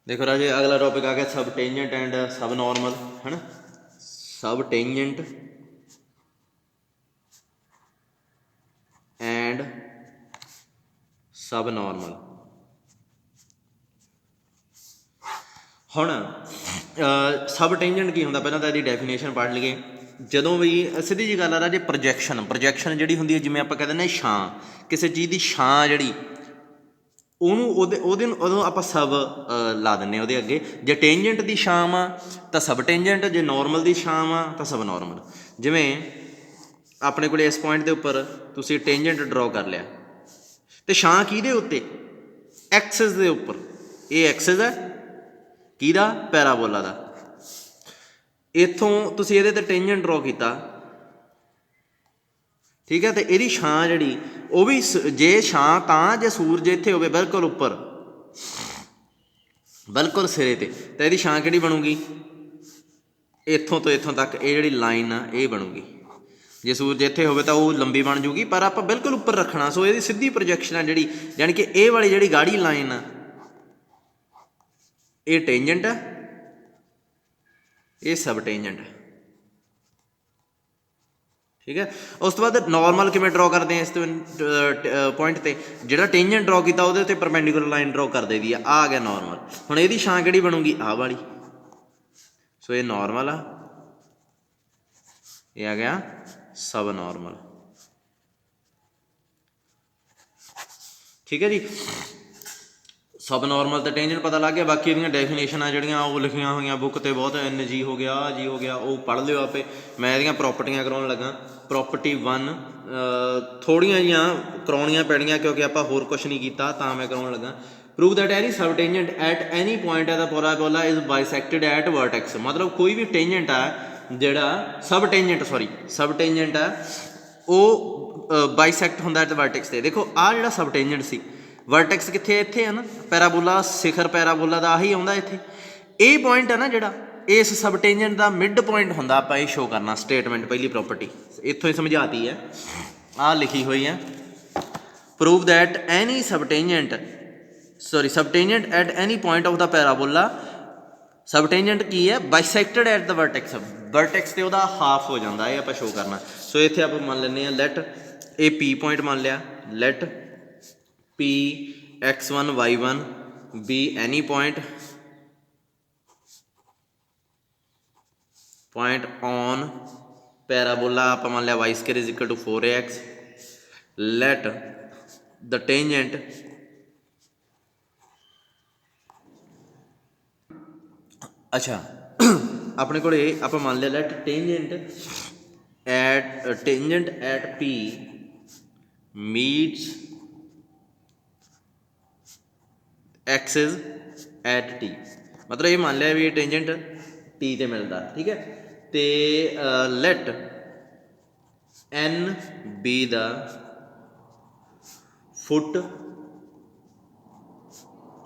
देखो राजे अगला टॉपिक आ गया सब टेंजेंट एंड सब नॉर्मल, है ना। सब टेंजेंट एंड सब नॉर्मल। ਹੁਣ सब टेंजेंट की होंगे, पहला तो इसकी डेफिनेशन पढ़ लीए। ਜਦੋਂ ਵੀ ਸਿੱਧੀ ਜੀ ਗੱਲ ਆ ਰਾਜੇ, ਪ੍ਰੋਜੈਕਸ਼ਨ ਜਿਹੜੀ ਹੁੰਦੀ ਹੈ, ਜਿਵੇਂ ਆਪਾਂ ਕਹਿ ਦਿੰਦੇ ਹਾਂ ਛਾਂ, ਕਿਸੇ ਚੀਜ਼ ਦੀ ਛਾਂ ਜਿਹੜੀ ਉਹਨੂੰ ਉਹਦੇ ਨੂੰ ਉਦੋਂ ਆਪਾਂ ਸਬ ਲਾ ਦਿੰਦੇ ਹਾਂ ਉਹਦੇ ਅੱਗੇ। ਜੇ ਟੇਂਜੈਂਟ ਦੀ ਛਾਂ ਆ ਤਾਂ ਸਬ ਟੇਂਜੈਂਟ, ਜੇ ਨੋਰਮਲ ਦੀ ਛਾਂ ਆ ਤਾਂ ਸਬ ਨੋਰਮਲ। ਜਿਵੇਂ ਆਪਣੇ ਕੋਲ ਇਸ ਪੁਆਇੰਟ ਦੇ ਉੱਪਰ ਤੁਸੀਂ ਟੇਂਜੈਂਟ ਡਰੋ ਕਰ ਲਿਆ, ਅਤੇ ਛਾਂ ਕਿਹਦੇ ਉੱਤੇ? ਐਕਸਿਸ ਦੇ ਉੱਪਰ। ਇਹ ਐਕਸਿਸ ਹੈ ਕਿਹਦਾ? ਪੈਰਾਬੋਲਾ ਦਾ। ਇੱਥੋਂ ਤੁਸੀਂ ਇਹਦੇ 'ਤੇ ਟੇਂਜੈਂਟ ਡਰੋ ਕੀਤਾ, ਠੀਕ ਹੈ, ਅਤੇ ਇਹਦੀ ਛਾਂ ਜਿਹੜੀ ਉਹ ਵੀ ਜੇ ਛਾਂ ਤਾਂ ਜੇ ਸੂਰਜ ਇੱਥੇ ਹੋਵੇ ਬਿਲਕੁਲ ਉੱਪਰ, ਬਿਲਕੁਲ ਸਿਰੇ 'ਤੇ, ਤਾਂ ਇਹਦੀ ਛਾਂ ਕਿਹੜੀ ਬਣੂਗੀ? ਇੱਥੋਂ ਤੋਂ ਇੱਥੋਂ ਤੱਕ ਇਹ ਜਿਹੜੀ ਲਾਈਨ ਆ ਇਹ ਬਣੂਗੀ। ਜੇ ਸੂਰਜ ਇੱਥੇ ਹੋਵੇ ਤਾਂ ਉਹ ਲੰਬੀ ਬਣ ਜੂਗੀ, ਪਰ ਆਪਾਂ ਬਿਲਕੁਲ ਉੱਪਰ ਰੱਖਣਾ। ਸੋ ਇਹਦੀ ਸਿੱਧੀ ਪ੍ਰੋਜੈਕਸ਼ਨ ਆ ਜਿਹੜੀ, ਯਾਨੀ ਕਿ ਇਹ ਵਾਲੀ ਜਿਹੜੀ ਗਾੜੀ ਲਾਈਨ ਆ ਇਹ ਟੇਂਜੈਂਟ ਆ, ਇਹ ਸਬ ਟੇਂਜੈਂਟ ਹੈ, ਠੀਕ ਹੈ। ਉਸ ਤੋਂ ਬਾਅਦ ਨੋਰਮਲ ਕਿਵੇਂ ਡਰੋ ਕਰਦੇ ਹਾਂ? ਇਸ ਪੁਆਇੰਟ 'ਤੇ ਜਿਹੜਾ ਟੇਂਜੈਂਟ ਡਰੋ ਕੀਤਾ ਉਹਦੇ ਉੱਤੇ ਪਰਪੈਂਡੀਕੂਲਰ ਲਾਈਨ ਡਰੋ ਕਰ ਦੇਈਦੀ ਆ ਗਿਆ ਨੋਰਮਲ। ਹੁਣ ਇਹਦੀ ਛਾਂ ਕਿਹੜੀ ਬਣੂਗੀ? ਆਹ ਵਾਲੀ। ਸੋ ਇਹ ਨੋਰਮਲ ਆ, ਇਹ ਆ ਗਿਆ ਸਬ ਨੋਰਮਲ, ਠੀਕ ਹੈ ਜੀ। ਸਬ ਨੋਰਮਲ ਅਤੇ ਟੇਂਜੈਂਟ ਪਤਾ ਲੱਗ ਗਿਆ। ਬਾਕੀ ਇਹਦੀਆਂ ਡੈਫੀਨੇਸ਼ਨ ਆ ਜਿਹੜੀਆਂ ਉਹ ਲਿਖੀਆਂ ਹੋਈਆਂ ਬੁੱਕ 'ਤੇ, ਬਹੁਤ NG ਹੋ ਗਿਆ, ਜੀ ਹੋ ਗਿਆ, ਉਹ ਪੜ੍ਹ ਲਿਓ ਆਪੇ। ਮੈਂ ਇਹਦੀਆਂ ਪ੍ਰੋਪਰਟੀਆਂ ਕਰਾਉਣ ਲੱਗਾ। ਪ੍ਰੋਪਰਟੀ 1 ਥੋੜ੍ਹੀਆਂ ਜਿਹੀਆਂ ਕਰਾਉਣੀਆਂ ਪੈਣੀਆਂ ਕਿਉਂਕਿ ਆਪਾਂ ਹੋਰ ਕੁਛ ਨਹੀਂ ਕੀਤਾ, ਤਾਂ ਮੈਂ ਕਰਾਉਣ ਲੱਗਾ। Prove that any sub tangent at any point at the parabola is bisected at vertex. ਮਤਲਬ ਕੋਈ ਵੀ ਟੇਂਜੈਂਟ ਆ ਜਿਹੜਾ ਸਬ ਟੇਂਜੈਂਟ ਆ ਉਹ ਬਾਈਸੈਕਟ ਹੁੰਦਾ ਐਟ ਵਰਟੈਕਸ 'ਤੇ। ਦੇਖੋ ਆਹ ਜਿਹੜਾ ਸਬ ਟੇਂਜੈਂਟ ਸੀ, ਵਰਟੈਕਸ ਕਿੱਥੇ? ਇੱਥੇ ਆ ਨਾ, ਪੈਰਾਬੋਲਾ ਸਿਖਰ ਪੈਰਾਬੋਲਾ ਦਾ ਆਹੀ ਆਉਂਦਾ ਇੱਥੇ। ਇਹ ਪੁਆਇੰਟ ਆ ਨਾ ਜਿਹੜਾ, ਇਸ ਸਬ ਟੇਂਜੈਂਟ ਦਾ ਮਿਡ ਪੁਆਇੰਟ ਹੁੰਦਾ। ਆਪਾਂ ਇਹ ਸ਼ੋ ਕਰਨਾ ਸਟੇਟਮੈਂਟ, ਪਹਿਲੀ ਪ੍ਰੋਪਰਟੀ ਇੱਥੋਂ ਹੀ ਸਮਝਾਤੀ ਹੈ, ਆਹ ਲਿਖੀ ਹੋਈ ਹੈ। Prove that any sub tangent at any point of the parabola. Sub tangent ਕੀ ਹੈ? ਬਾਈਸੈਕਟਡ ਐਟ ਦਾ ਵਰਟੈਕਸ 'ਤੇ ਉਹਦਾ ਹਾਫ ਹੋ ਜਾਂਦਾ, ਇਹ ਆਪਾਂ ਸ਼ੋ ਕਰਨਾ। ਸੋ ਇੱਥੇ ਆਪਾਂ ਮੰਨ ਲੈਂਦੇ ਹਾਂ, ਲੈਟ ਇਹ P ਪੁਆਇੰਟ ਮੰਨ ਲਿਆ, light P x1 y1 be any point on parabola, ਆਪਾਂ ਮੰਨ ਲਿਆ y square is equal to 4ax। let the tangent ਅੱਛਾ ਆਪਣੇ ਕੋਲ ਇਹ ਆਪਾਂ ਮੰਨ ਲਿਆ let tangent at P meets axis at T। मतलब ये मान लिया भी ये टेंजेंट T ते मिलता, ठीक है। तो let N be the foot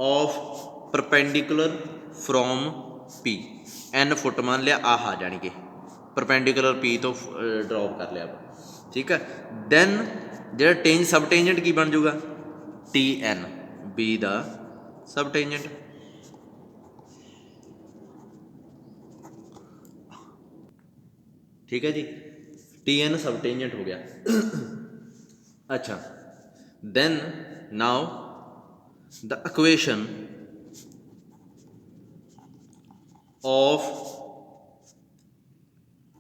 of perpendicular from P। N foot मान लिया आह, जानी कि परपेंडिकुलर P तो ड्रॉप कर लिया, ठीक है। दैन जो सब टेंजेंट की बन जूगा? TN be the subtangent, ठीक है जी। TN सब टेंजेंट हो गया। अच्छा, then now the equation of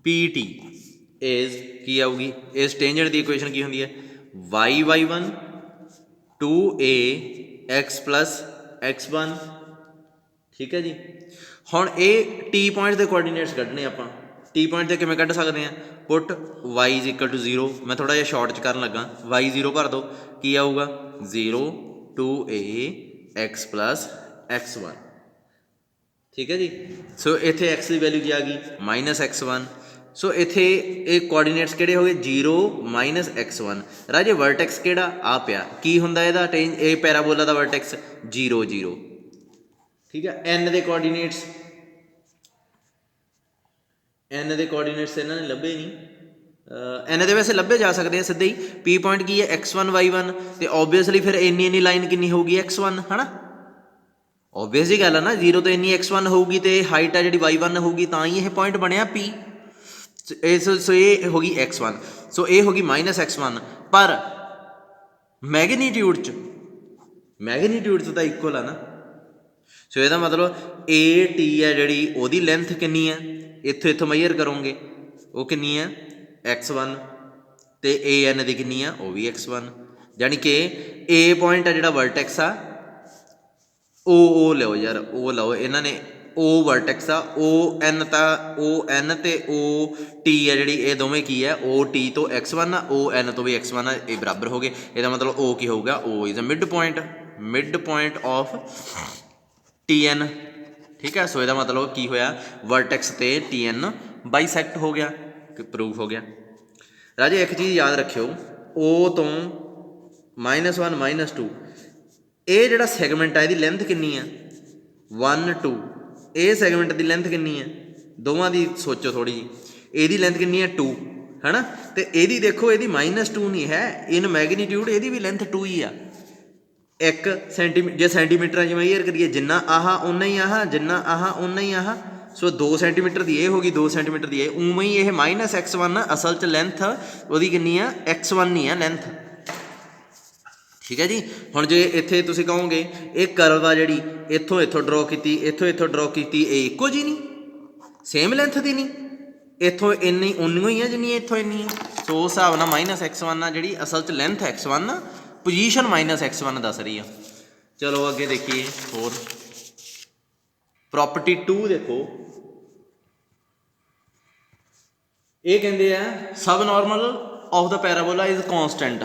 PT is की आऊगी? इस टेंजेंट की इक्वेशन की होंगी है? y1 2a x plus x1, ठीक है जी। हुण ये T पॉइंट के कोआर्डीनेट्स कढ़ने आपां। T पॉइंट से किवें कढ़ सकते हैं? Put y is equal to 0। मैं थोड़ा जिहा शॉर्ट च करन लगा, y 0 भर दो, की आऊगा? 0 2a x प्लस x1, ठीक है जी। सो इत्थे x की वैल्यू की आ गई? -x1। सो इत्थे ये कोआर्डीनेट्स किहड़े हो गए? 0 -x1। राजे वर्टैक्स किहड़ा? आ पिया। की हुंदा इहदा? ये पैराबोला दा वर्टैक्स 0 0, ठीक है। N के कोआर्डीनेट्स इन्होंने लभे नहीं। N के वैसे लभे जा सकते हैं सीधे ही। P पॉइंट की है? x1 y1, तो ओबवियसली फिर इन्नी लाइन कितनी होगी? x1, है ना। ਓਬਵੀਅਸ ਹੀ ਗੱਲ ਹੈ ਨਾ, 0 ਤੋਂ ਇੰਨੀ x1 ਹੋਊਗੀ ਤੇ ਹਾਈਟ ਆ ਜਿਹੜੀ y1 ਹੋਊਗੀ, ਤਾਂ ਹੀ ਇਹ ਪੁਆਇੰਟ ਬਣਿਆ P। ਸੋ ਇਹ ਹੋ ਗਈ x1, ਸੋ ਇਹ ਹੋ ਗਈ -x1, ਪਰ ਮੈਗਨੀਟਿਊਡ 'ਚ ਤਾਂ ਇਕੁਅਲ ਆ ਨਾ। ਸੋ ਇਹਦਾ ਮਤਲਬ AT ਹੈ ਜਿਹੜੀ, ਉਹਦੀ ਲੈਂਥ ਕਿੰਨੀ ਹੈ, ਇੱਥੋਂ ਮੈਜ਼ਰ ਕਰੋਗੇ ਉਹ ਕਿੰਨੀ ਹੈ x1, ਤੇ AN ਦੀ ਕਿੰਨੀ ਆ, ਉਹ ਵੀ x1। ਜਾਣੀ ਕਿ A ਪੁਆਇੰਟ ਆ ਜਿਹੜਾ ਵਰਟੈਕਸ ਆ, ਉਹ ਲਓ ਯਾਰ, ਉਹ ਲਓ ਇਹਨਾਂ ਨੇ, ਉਹ ਵਰਟੈਕਸ ਆ, ON ਤਾਂ ON ਤੇ OT ਆ ਜਿਹੜੀ, ਇਹ ਦੋਵੇਂ ਕੀ ਹੈ, OT ਤੋਂ x1 ਆ, ON ਤੋਂ ਵੀ x1 ਆ, ਇਹ ਬਰਾਬਰ ਹੋ ਗਏ। ਇਹਦਾ ਮਤਲਬ O ਕੀ ਹੋਊਗਾ, O is a mid point of TN, ਠੀਕ ਹੈ। ਸੋ ਇਹਦਾ ਮਤਲਬ ਕੀ ਹੋਇਆ, ਵਰਟੈਕਸ ਤੇ TN ਬਾਈਸੈਕਟ ਹੋ ਗਿਆ, ਪ੍ਰੂਫ ਹੋ ਗਿਆ। ਰਾਜੇ ਇੱਕ ਚੀਜ਼ ਯਾਦ ਰੱਖਿਓ, O ਤੋਂ -1 -2, ਇਹ ਜਿਹੜਾ ਸੈਗਮੈਂਟ ਆ ਇਹਦੀ ਲੈਂਥ ਕਿੰਨੀ ਆ, 1 2, ਇਹ ਸੈਗਮੈਂਟ ਦੀ ਲੈਂਥ ਕਿੰਨੀ ਹੈ, ਦੋਵਾਂ ਦੀ ਸੋਚੋ ਥੋੜ੍ਹੀ ਜਿਹੀ, ਇਹਦੀ ਲੈਂਥ ਕਿੰਨੀ ਹੈ 2, ਹੈ ਨਾ, ਤੇ ਇਹਦੀ ਦੇਖੋ, ਇਹਦੀ -2 ਨਹੀਂ ਹੈ, ਇਨ ਮੈਗਨੀਟਿਊਡ ਇਹਦੀ ਵੀ ਲੈਂਥ 2 ਹੀ ਆ। 1 ਸੈਂਟੀਮੀਟਰ, ਜੇ ਸੈਂਟੀਮੀਟਰਾਂ 'ਚ ਮੈਜ਼ਰ ਕਰੀਏ, ਜਿੰਨਾ ਆਹ ਓਨਾ ਹੀ ਆਹ, ਜਿੰਨਾ ਆਹ ਓਨਾ ਹੀ ਆਹ, ਸੋ 2 ਸੈਂਟੀਮੀਟਰ ਦੀ ਇਹ ਹੋ ਗਈ, 2 ਸੈਂਟੀਮੀਟਰ ਦੀ ਇਹ, ਉਵੇਂ ਹੀ ਇਹ -x1 ਅਸਲ 'ਚ ਲੈਂਥ ਉਹਦੀ ਕਿੰਨੀ ਆ, x1 ਨਹੀਂ ਆ ਲੈਂਥ, ਠੀਕ ਹੈ ਜੀ। ਹੁਣ ਜੇ ਇੱਥੇ ਤੁਸੀਂ ਕਹੋਗੇ ਇਹ ਕਰਵ ਆ ਜਿਹੜੀ, ਇੱਥੋਂ ਡਰੋ ਕੀਤੀ, ਇੱਥੋਂ ਡਰੋ ਕੀਤੀ, ਇਹ ਇੱਕੋ ਜਿਹੀ ਨਹੀਂ, ਸੇਮ ਲੈਂਥ ਦੀ ਨਹੀਂ, ਇੱਥੋਂ ਇੰਨੀ ਉਨੀ ਹੀ ਆ ਜਿੰਨੀ ਇੱਥੋਂ ਇੰਨੀ ਹੈ। ਸੋ ਉਸ ਹਿਸਾਬ ਨਾਲ -x1 ਆ ਜਿਹੜੀ, ਅਸਲ 'ਚ ਲੈਂਥ x1 ਆ, ਪੋਜੀਸ਼ਨ -x1 ਦੱਸ ਰਹੀ ਆ। ਚਲੋ ਅੱਗੇ ਦੇਖੀਏ ਹੋਰ ਪ੍ਰੋਪਰਟੀ 2 ਦੇਖੋ, ਇਹ ਕਹਿੰਦੇ ਆ sub normal of the parabola is constant.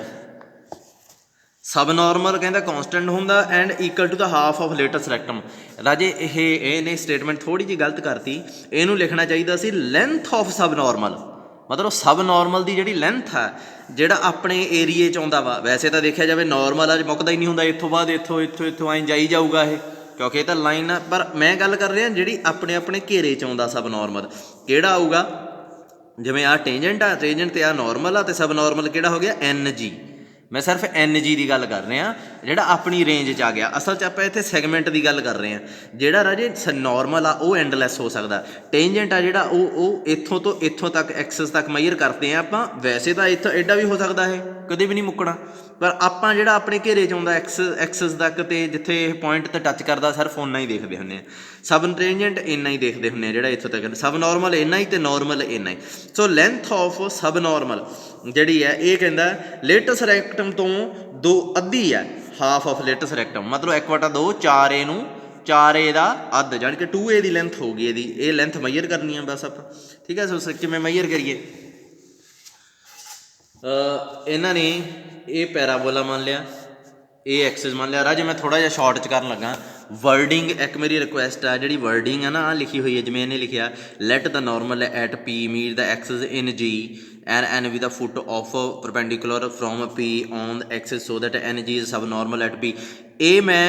Sub normal ਕਹਿੰਦਾ ਕੌਂਸਟੈਂਟ ਹੁੰਦਾ and equal to the half of latest rectum. ਰਾਜੇ ਇਹਨੇ ਸਟੇਟਮੈਂਟ ਥੋੜ੍ਹੀ ਜਿਹੀ ਗਲਤ ਕਰਤੀ, ਇਹਨੂੰ ਲਿਖਣਾ ਚਾਹੀਦਾ ਸੀ ਲੈਂਥ ਆਫ ਸਬ ਨਾਰਮਲ, ਮਤਲਬ ਸਬ ਨਾਰਮਲ ਦੀ ਜਿਹੜੀ ਲੈਂਥ ਆ, ਜਿਹੜਾ ਆਪਣੇ ਏਰੀਏ 'ਚ ਆਉਂਦਾ ਵਾ। ਵੈਸੇ ਤਾਂ ਦੇਖਿਆ ਜਾਵੇ ਨਾਰਮਲ ਅੱਜ ਮੁੱਕਦਾ ਹੀ ਨਹੀਂ ਹੁੰਦਾ, ਇੱਥੋਂ ਬਾਅਦ ਇੱਥੋਂ ਐਂ ਜਾਈ ਜਾਊਗਾ ਇਹ, ਕਿਉਂਕਿ ਇਹ ਤਾਂ ਲਾਈਨ ਆ। ਪਰ ਮੈਂ ਗੱਲ ਕਰ ਰਿਹਾ ਜਿਹੜੀ ਆਪਣੇ ਘੇਰੇ 'ਚ ਆਉਂਦਾ ਸਬ ਨਾਰਮਲ, ਕਿਹੜਾ ਆਊਗਾ, ਜਿਵੇਂ ਆਹ ਟੇਂਜੈਂਟ ਆ, ਟੇਂਜੈਂਟ ਤੇ ਆਹ ਨਾਰਮਲ ਆ, ਤੇ ਸਬ ਨਾਰਮਲ ਕਿਹੜਾ ਹੋ ਗਿਆ, NG। ਮੈਂ ਸਿਰਫ NG ਦੀ ਗੱਲ ਕਰ ਰਿਹਾ, ਜਿਹੜਾ ਆਪਣੀ ਰੇਂਜ 'ਚ ਆ ਗਿਆ। ਅਸਲ 'ਚ ਆਪਾਂ ਇੱਥੇ ਸੈਗਮੈਂਟ ਦੀ ਗੱਲ ਕਰ ਰਹੇ ਹਾਂ। ਜਿਹੜਾ ਰਾਜੇ ਨਾਰਮਲ ਆ ਉਹ ਐਂਡਲੈਸ ਹੋ ਸਕਦਾ, ਟੇਂਜੈਂਟ ਆ ਜਿਹੜਾ ਉਹ ਇੱਥੋਂ ਤੋਂ ਇੱਥੋਂ ਤੱਕ ਐਕਸਿਸ ਤੱਕ ਮੈਜ਼ਰ ਕਰਦੇ ਹਾਂ ਆਪਾਂ। ਵੈਸੇ ਤਾਂ ਇੱਥੋਂ ਐਡਾ ਵੀ ਹੋ ਸਕਦਾ, ਇਹ ਕਦੇ ਵੀ ਨਹੀਂ ਮੁੱਕਣਾ, ਪਰ ਆਪਾਂ ਜਿਹੜਾ ਆਪਣੇ ਘੇਰੇ 'ਚ ਆਉਂਦਾ ਐਕਸਿਸ ਤੱਕ, ਤੇ ਜਿੱਥੇ ਇਹ ਪੁਆਇੰਟ 'ਤੇ ਟੱਚ ਕਰਦਾ ਸਿਰਫ ਓਨਾ ਹੀ ਦੇਖਦੇ ਹੁੰਦੇ ਹਾਂ। ਸਬ ਟੇਂਜੈਂਟ ਇੰਨਾ ਹੀ ਦੇਖਦੇ ਹੁੰਦੇ ਹਾਂ, ਜਿਹੜਾ ਇੱਥੋਂ ਤੱਕ। ਸਬ ਨਾਰਮਲ ਇੰਨਾ ਹੀ, ਤੇ ਨਾਰਮਲ ਇੰਨਾ ਹੀ। ਸੋ ਲੈਂਥ ਆਫ ਸਬ ਨਾਰਮਲ ਜਿਹੜੀ ਹੈ, ਇਹ ਕਹਿੰਦਾ ਲੇਟੈਸਟ ਰੈਕਟਮ ਤੋਂ 2 ਅੱਧੀ ਹੈ, ਹਾਫ ਆਫ ਲੇਟੈਸਟ ਰੈਕਟਮ, ਮਤਲਬ 1/2, 4A ਨੂੰ 4A ਦਾ ਅੱਧ, ਜਾਣੀ ਕਿ 2A ਦੀ ਲੈਂਥ ਹੋਊਗੀ ਇਹਦੀ। ਇਹ ਲੈਂਥ ਮੈਜ਼ਰ ਕਰਨੀ ਆ ਬਸ ਆਪਾਂ, ਠੀਕ ਹੈ। ਸੋ ਕਿਵੇਂ ਮੈਜ਼ਰ ਕਰੀਏ, ਇਹਨਾਂ ਨੇ ਇਹ ਪੈਰਾਬੋਲਾ ਮੰਨ ਲਿਆ, ਇਹ ਐਕਸਿਸ ਮੰਨ ਲਿਆ। ਰਾਜੇ ਮੈਂ ਥੋੜ੍ਹਾ ਜਿਹਾ ਸ਼ਾਰਟ 'ਚ ਕਰਨ ਲੱਗਾ। ਵਰਡਿੰਗ ਇੱਕ ਮੇਰੀ ਰਿਕੁਐਸਟ ਆ, ਜਿਹੜੀ ਵਰਡਿੰਗ ਆ ਨਾ ਆਹ ਲਿਖੀ ਹੋਈ ਹੈ, ਜਿਵੇਂ ਇਹਨੇ ਲਿਖਿਆ let the normal at P meet the axis in G and N with the foot of perpendicular from P on the axis so that NG is subnormal at P। ਇਹ ਮੈਂ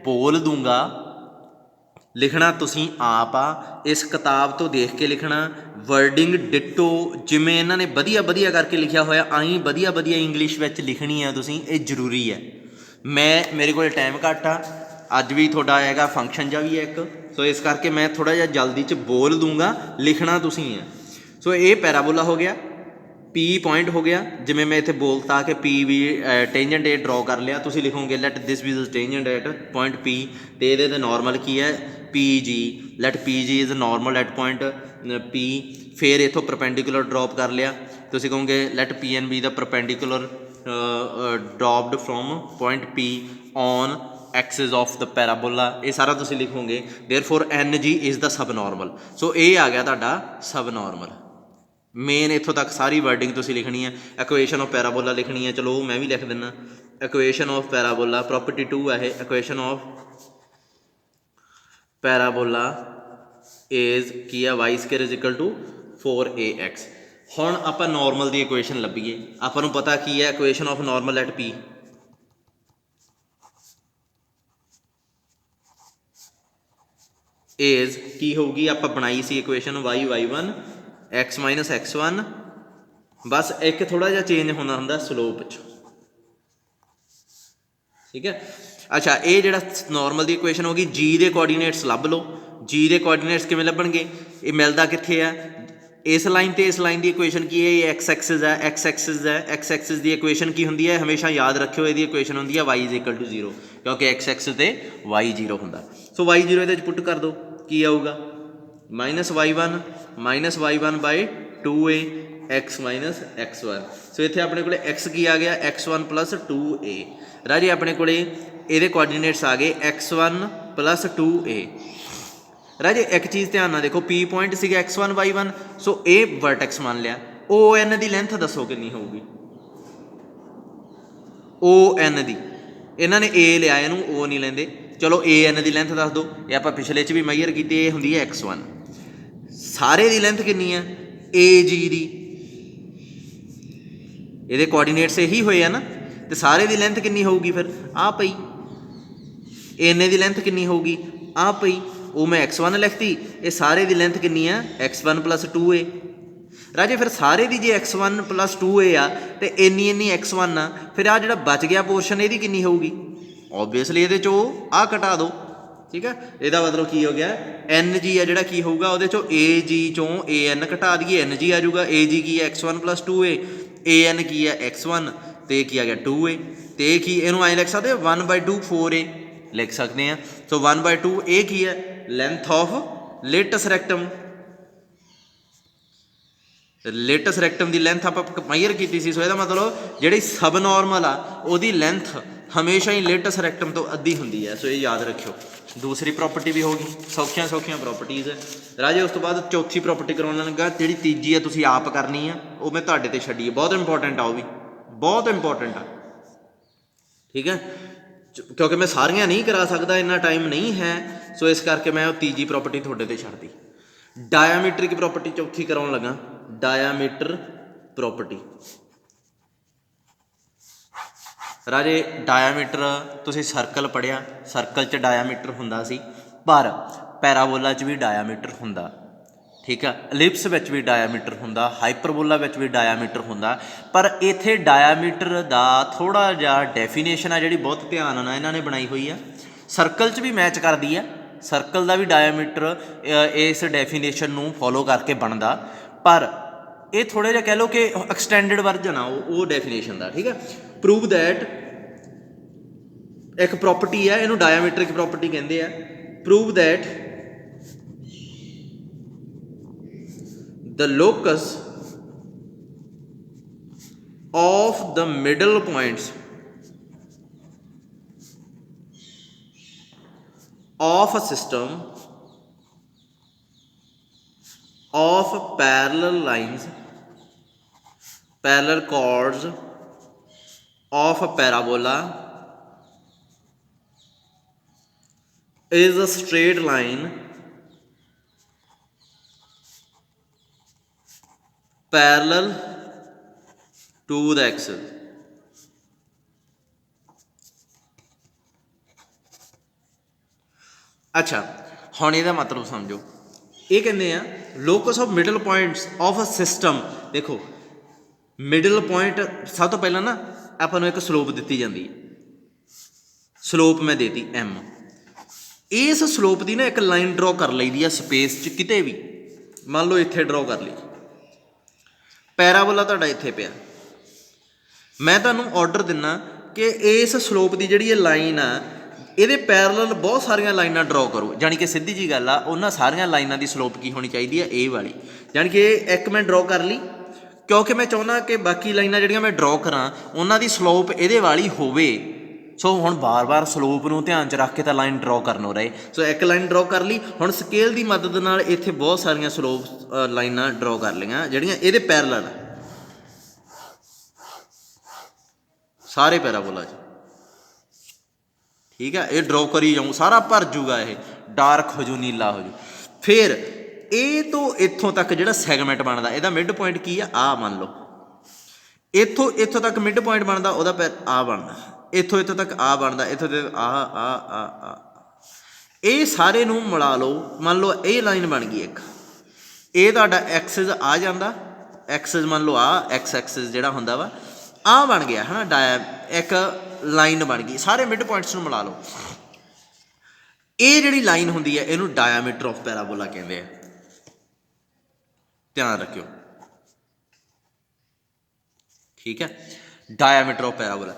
ਬੋਲ ਦੂੰਗਾ, ਲਿਖਣਾ ਤੁਸੀਂ ਆਪ ਆ, ਇਸ ਕਿਤਾਬ ਤੋਂ ਦੇਖ ਕੇ ਲਿਖਣਾ। ਵਰਡਿੰਗ ਡਿਟੋ ਜਿਵੇਂ ਇਹਨਾਂ ਨੇ ਵਧੀਆ ਕਰਕੇ ਲਿਖਿਆ ਹੋਇਆ, ਆਈ ਵਧੀਆ ਇੰਗਲਿਸ਼ ਵਿੱਚ ਲਿਖਣੀ ਆ ਤੁਸੀਂ, ਇਹ ਜ਼ਰੂਰੀ ਹੈ। ਮੇਰੇ ਕੋਲ ਟਾਈਮ ਘੱਟ ਆ, ਅੱਜ ਵੀ ਤੁਹਾਡਾ ਹੈਗਾ ਫੰਕਸ਼ਨ ਜਿਹਾ ਵੀ ਹੈ ਇੱਕ, ਸੋ ਇਸ ਕਰਕੇ ਮੈਂ ਥੋੜ੍ਹਾ ਜਿਹਾ ਜਲਦੀ 'ਚ ਬੋਲ ਦੂੰਗਾ, ਲਿਖਣਾ ਤੁਸੀਂ ਹੈ। ਸੋ ਇਹ ਪੈਰਾਬੋਲਾ ਹੋ ਗਿਆ, P ਪੁਆਇੰਟ ਹੋ ਗਿਆ, ਜਿਵੇਂ ਮੈਂ ਇੱਥੇ ਬੋਲਤਾ ਕਿ P ਵੀ ਟੇਂਜੈਂਟ ਇਹ ਡਰੋ ਕਰ ਲਿਆ, ਤੁਸੀਂ ਲਿਖੋਗੇ let this be tangent at point P, ਤੇ ਇਹਦੇ 'ਤੇ ਨਾਰਮਲ ਕੀ ਹੈ, PG, let PG is normal at point P। ਫਿਰ ਇੱਥੋਂ ਪਰਪੈਂਡੀਕੂਲਰ ਡਰੋਪ ਕਰ ਲਿਆ, ਤੁਸੀਂ ਕਹੋਗੇ let PN be the perpendicular dropped from point P on axis of the parabola. ਇਹ ਸਾਰਾ ਤੁਸੀਂ ਲਿਖੋਗੇ, therefore NG is the sub normal. So ਇਹ ਆ ਗਿਆ ਤੁਹਾਡਾ ਸਬ ਨਾਰਮਲ। ਮੇਨ ਇੱਥੋਂ ਤੱਕ ਸਾਰੀ ਵਰਡਿੰਗ ਤੁਸੀਂ ਲਿਖਣੀ ਹੈ। ਇਕੁਏਸ਼ਨ ਆਫ ਪੈਰਾਬੋਲਾ ਲਿਖਣੀ ਹੈ, ਚਲੋ ਉਹ ਮੈਂ ਵੀ ਲਿਖ ਦਿੰਦਾ। ਇਕੁਏਸ਼ਨ ਆਫ ਪੈਰਾਬੋਲਾ ਪ੍ਰੋਪਰਟੀ 2 ਹੈ ਇਹ, ਇਕੁਏਸ਼ਨ ਆਫ ਪੈਰਾਬੋਲਾ ਇਜ਼ ਕੀ ਆ, y² is equal to 4AX। ਹੁਣ ਆਪਾਂ ਨਾਰਮਲ ਦੀ ਇਕੁਏਸ਼ਨ ਲੱਭੀਏ। ਆਪਾਂ ਨੂੰ ਪਤਾ ਕੀ ਹੈ, equation of normal at P is ਕੀ ਹੋਊਗੀ, ਆਪਾਂ ਬਣਾਈ ਸੀ ਇਕੁਏਸ਼ਨ y1 x - x1, ਬਸ ਇੱਕ ਥੋੜ੍ਹਾ ਜਿਹਾ ਚੇਂਜ ਹੁੰਦਾ ਸਲੋਪ 'ਚ, ਠੀਕ ਹੈ। अच्छा ये जिहड़ा नॉर्मल दी इक्वेशन हो गई, जी दे कोआर्डीनेट्स लभ लो। जी दे कोआर्डीनेट्स किवें लभणगे, ये मिलदा कित्थे आ, इस लाइन ते इस लाइन की इक्वेशन की है, ये एक्स एक्सिस है, एक्स एक्सिस है। एक्स एक्सिस की इक्वेशन की होंगी है, हमेशा याद रखियो, ये इक्वेशन होंगी है वाई इज इक्वल टू 0, क्योंकि एक्स एक्सिस ते वाई 0 होंदा। सो वाई 0 ये पुट कर दो, की आऊगा -y1 by 2a x minus x1। सो इत्थे अपने को एक्स की आ गया x1 + 2a। राजे अपने को ये कोआर्डीनेट्स आ गए x1 + 2a। राजे एक चीज़ ध्यान ना देखो, पी पॉइंट सी x1 y1, so a vertex मान लिया। ओ एन की लेंथ दसो कितनी होगी, ओ एन की, इन्होंने ए लिया, इनू ओ नहीं लेंदे, चलो ए एन की लेंथ दस दो, ये आप पिछले भी मैयर की, ये होंगी है x1। सारे की लेंथ कितनी है, ए जी की, ये कोआर्डीनेट्स यही होए ना, तो सारे की लेंथ कितनी होगी फिर आ पई, इन्ने की लेंथ कितनी होगी आ पई, वो मैं x1 लिखती, ये सारे की लेंथ कितनी है x1 + 2a। राजे फिर सारे की जे x1 + 2a आ, तो इन्नी x1 आ, फिर आ जो बच गया पोर्शन ये कितनी होगी, ओबवियसली ये आ कटा दो, ठीक है। यदा मतलब की हो गया, एन जी है जोड़ा की होगा, वो ए जी चों ए एन घटा दिए, एन जी आ जाऊगा, ए जी की है x1 + 2a, ए एन की है x1, तो की आ गया 2a, तो की इनू आई लिख सकते 1/2 4a लिख सकते हैं। सो 1/2 ए की है length of latus rectum, latus rectum की लेंथ आप मैयर की सी। सो यदा मतलब जी सब नॉर्मल आ, वो लेंथ हमेशा ही लेटस रैक्टम तो अद्धी होंगी है। सो ये याद रखियो। दूसरी प्रॉपर्टी भी होगी, सौखियां प्रॉपर्टीज़ है राजे। उस तो बाद चौथी प्रॉपर्टी करवाने लगा, जी तीजी है तुसीं आप करनी है, वो मैं तुहाडे ते छड्डी है, बहुत इंपॉर्टेंट आ, वो भी बहुत इंपॉर्टेंट आ, ठीक है, क्योंकि मैं सारियां नहीं करा सकता, इन्ना टाइम नहीं है। सो इस करके मैं तीजी प्रॉपर्टी थोड़े ते छड्ड दी। डायामीटर की प्रॉपर्टी चौथी कराउण लगा, डायामीटर प्रॉपर्टी। राजे डायामीटर तुसीं सर्कल पढ़िया, सर्कल च डायामीटर हुंदा सी, पर पैराबोला च भी डायामीटर हुंदा, ठीक है। एलिप्स विच भी डायामीटर हुंदा, हाइपरबोला विच भी डायामीटर हुंदा, पर इत्थे डायामीटर दा थोड़ा जिहा डेफिनेशन है जिहड़ी बहुत ध्यान नाल इन्हां ने बनाई हुई है। सर्कल च भी मैच करदी है, सर्कल का भी डायामीटर इस डेफिनेशन नूं फॉलो करके बनदा, पर ये थोड़ा जिहा कह लो कि एक्सटेंडिड वर्जन आ वो डेफिनेशन का, ठीक है। प्रूव दैट एक प्रॉपर्टी है, इनू डायामीटर की प्रॉपर्टी कहते हैं। Prove that the locus of the middle points of a system of parallel lines, parallel chords of a parabola is a straight line parallel to the axis. अच्छा हुण इहदा मतलब समझो, ये कहते हैं locus of middle points of a system. देखो middle point सब तो पहला ना आपां नूं एक स्लोप दी जाती है, स्लोप मैं देती एम, इस स्लोप की ना एक लाइन ड्रॉ कर ली दी है स्पेस च किते भी, मान लो इत्थे ड्रॉ कर ली, पैराबोला तुहाडा इत्थे पिया, मैं तुहानूं ऑर्डर दिना कि इस स्लोप की जिहड़ी लाइन आ ये पैरलल बहुत सारिया लाइनां ड्रॉ करो, जानी कि सीधी जी गल आ, उन्हां सारिया लाइनां की स्लोप की होनी चाहिए ए वाली, जानी कि एक मैं ड्रॉ कर ली, क्योंकि मैं चाहुंदा कि बाकी लाइनां जिहड़ियां मैं ड्रॉ करा उन्हां दी स्लोप इहदे वाली होवे। सो हुण बार बार स्लोप नूं ध्यान च रख के तां लाइन ड्रॉ करनों रहे। सो एक लाइन ड्रॉ कर ली, हुण स्केल की मदद नाल इत्थे बहुत सारिया स्लोप लाइनां ड्रॉ कर लियां जिहड़ियां इहदे पैरलल सारे पैराबोला च, ठीक है। ये ड्रॉ करी जाऊँ सारा भर जूगा, ये डार्क हो जू नीला हो जू। फिर ए तो इत्थों तक जो सैगमेंट बनता यदा मिड पॉइंट की आ मान लो, इत्थों इत्थों तक मिड पॉइंट बनता वह पैर आ बनता, इत्थों इत्थों तक आ बनता, इत्थों तक आ ये सारे नूं मिला लो, मान लो ये लाइन बन गई एक, ये तुहाडा एक्सिस आ जाता, एक्सिस मान लो आ एक्स एक्सिस जिहड़ा हुंदा वा, ਆ ਬਣ ਗਿਆ ਹੈ ਨਾ ਡਾਇਆ, ਇੱਕ ਲਾਈਨ ਬਣ ਗਈ, ਸਾਰੇ ਮਿਡ ਪੁਆਇੰਟਸ ਨੂੰ ਮਿਲਾ ਲਓ। ਇਹ ਜਿਹੜੀ ਲਾਈਨ ਹੁੰਦੀ ਹੈ ਇਹਨੂੰ ਡਾਇਆਮੀਟਰ ਆਫ ਪੈਰਾਬੋਲਾ ਕਹਿੰਦੇ ਆ, ਧਿਆਨ ਰੱਖਿਓ, ਠੀਕ ਹੈ, ਡਾਇਆਮੀਟਰ ਆਫ ਪੈਰਾਬੋਲਾ।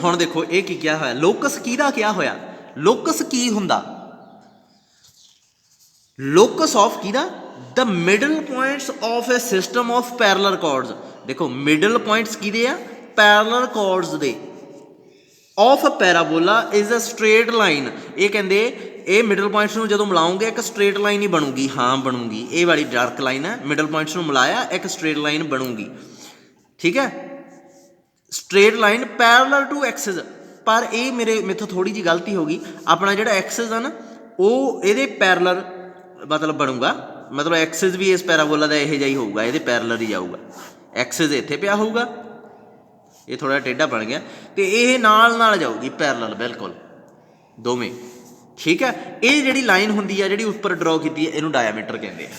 ਹੁਣ ਦੇਖੋ ਇਹ ਕੀ ਕਿਹਾ ਹੋਇਆ, ਲੋਕਸ ਕਿਹਦਾ ਕਿਹਾ ਹੋਇਆ, ਲੋਕਸ ਕੀ ਹੁੰਦਾ, ਲੋਕਸ ਆਫ ਕਿਹਦਾ, the middle points of a system of parallel chords. ਦੇਖੋ ਮਿਡਲ ਪੁਆਇੰਟਸ ਕਿਹਦੇ ਆ, ਪੈਰਲਲ ਕੌਰਡਸ ਦੇ, of a parabola is a straight line. ਇਹ ਕਹਿੰਦੇ ਇਹ ਮਿਡਲ ਪੁਆਇੰਟਸ ਨੂੰ ਜਦੋਂ ਮਿਲਾਉਂਗੇ ਇੱਕ ਸਟ੍ਰੇਟ ਲਾਈਨ ਹੀ ਬਣੂਗੀ, ਹਾਂ ਬਣੂਗੀ, ਇਹ ਵਾਲੀ ਡਾਰਕ ਲਾਈਨ ਹੈ, ਮਿਡਲ ਪੁਆਇੰਟਸ ਨੂੰ ਮਿਲਾਇਆ ਇੱਕ ਸਟ੍ਰੇਟ ਲਾਈਨ ਬਣੂਗੀ, ਠੀਕ ਹੈ, straight line parallel to axis. ਪਰ ਇਹ ਮੇਥੋਂ ਥੋੜੀ ਜਿਹੀ ਗਲਤੀ ਹੋ ਗਈ, ਆਪਣਾ ਜਿਹੜਾ ਐਕਸਿਸ ਆ ਨਾ ਉਹ ਇਹਦੇ ਪੈਰਲਲ ਮਤਲਬ ਬਣੂਗਾ, ਮਤਲਬ ਐਕਸਿਸ ਵੀ ਇਸ ਪੈਰਾਬੋਲਾ ਦਾ ਇਹੋ ਜਿਹਾ ਹੀ ਹੋਊਗਾ, ਇਹਦੇ ਪੈਰਲਲ ਹੀ ਜਾਊਗਾ, ਐਕਸਿਸ ਇੱਥੇ ਪਿਆ ਹੋਊਗਾ, ਇਹ ਥੋੜ੍ਹਾ ਟੇਢਾ ਬਣ ਗਿਆ, ਅਤੇ ਇਹ ਨਾਲ ਜਾਊਗੀ ਪੈਰਲਲ ਬਿਲਕੁਲ ਦੋਵੇਂ, ਠੀਕ ਹੈ। ਇਹ ਜਿਹੜੀ ਲਾਈਨ ਹੁੰਦੀ ਆ ਜਿਹੜੀ ਉੱਪਰ ਡਰੋ ਕੀਤੀ ਹੈ ਇਹਨੂੰ ਡਾਇਆਮੀਟਰ ਕਹਿੰਦੇ ਆ,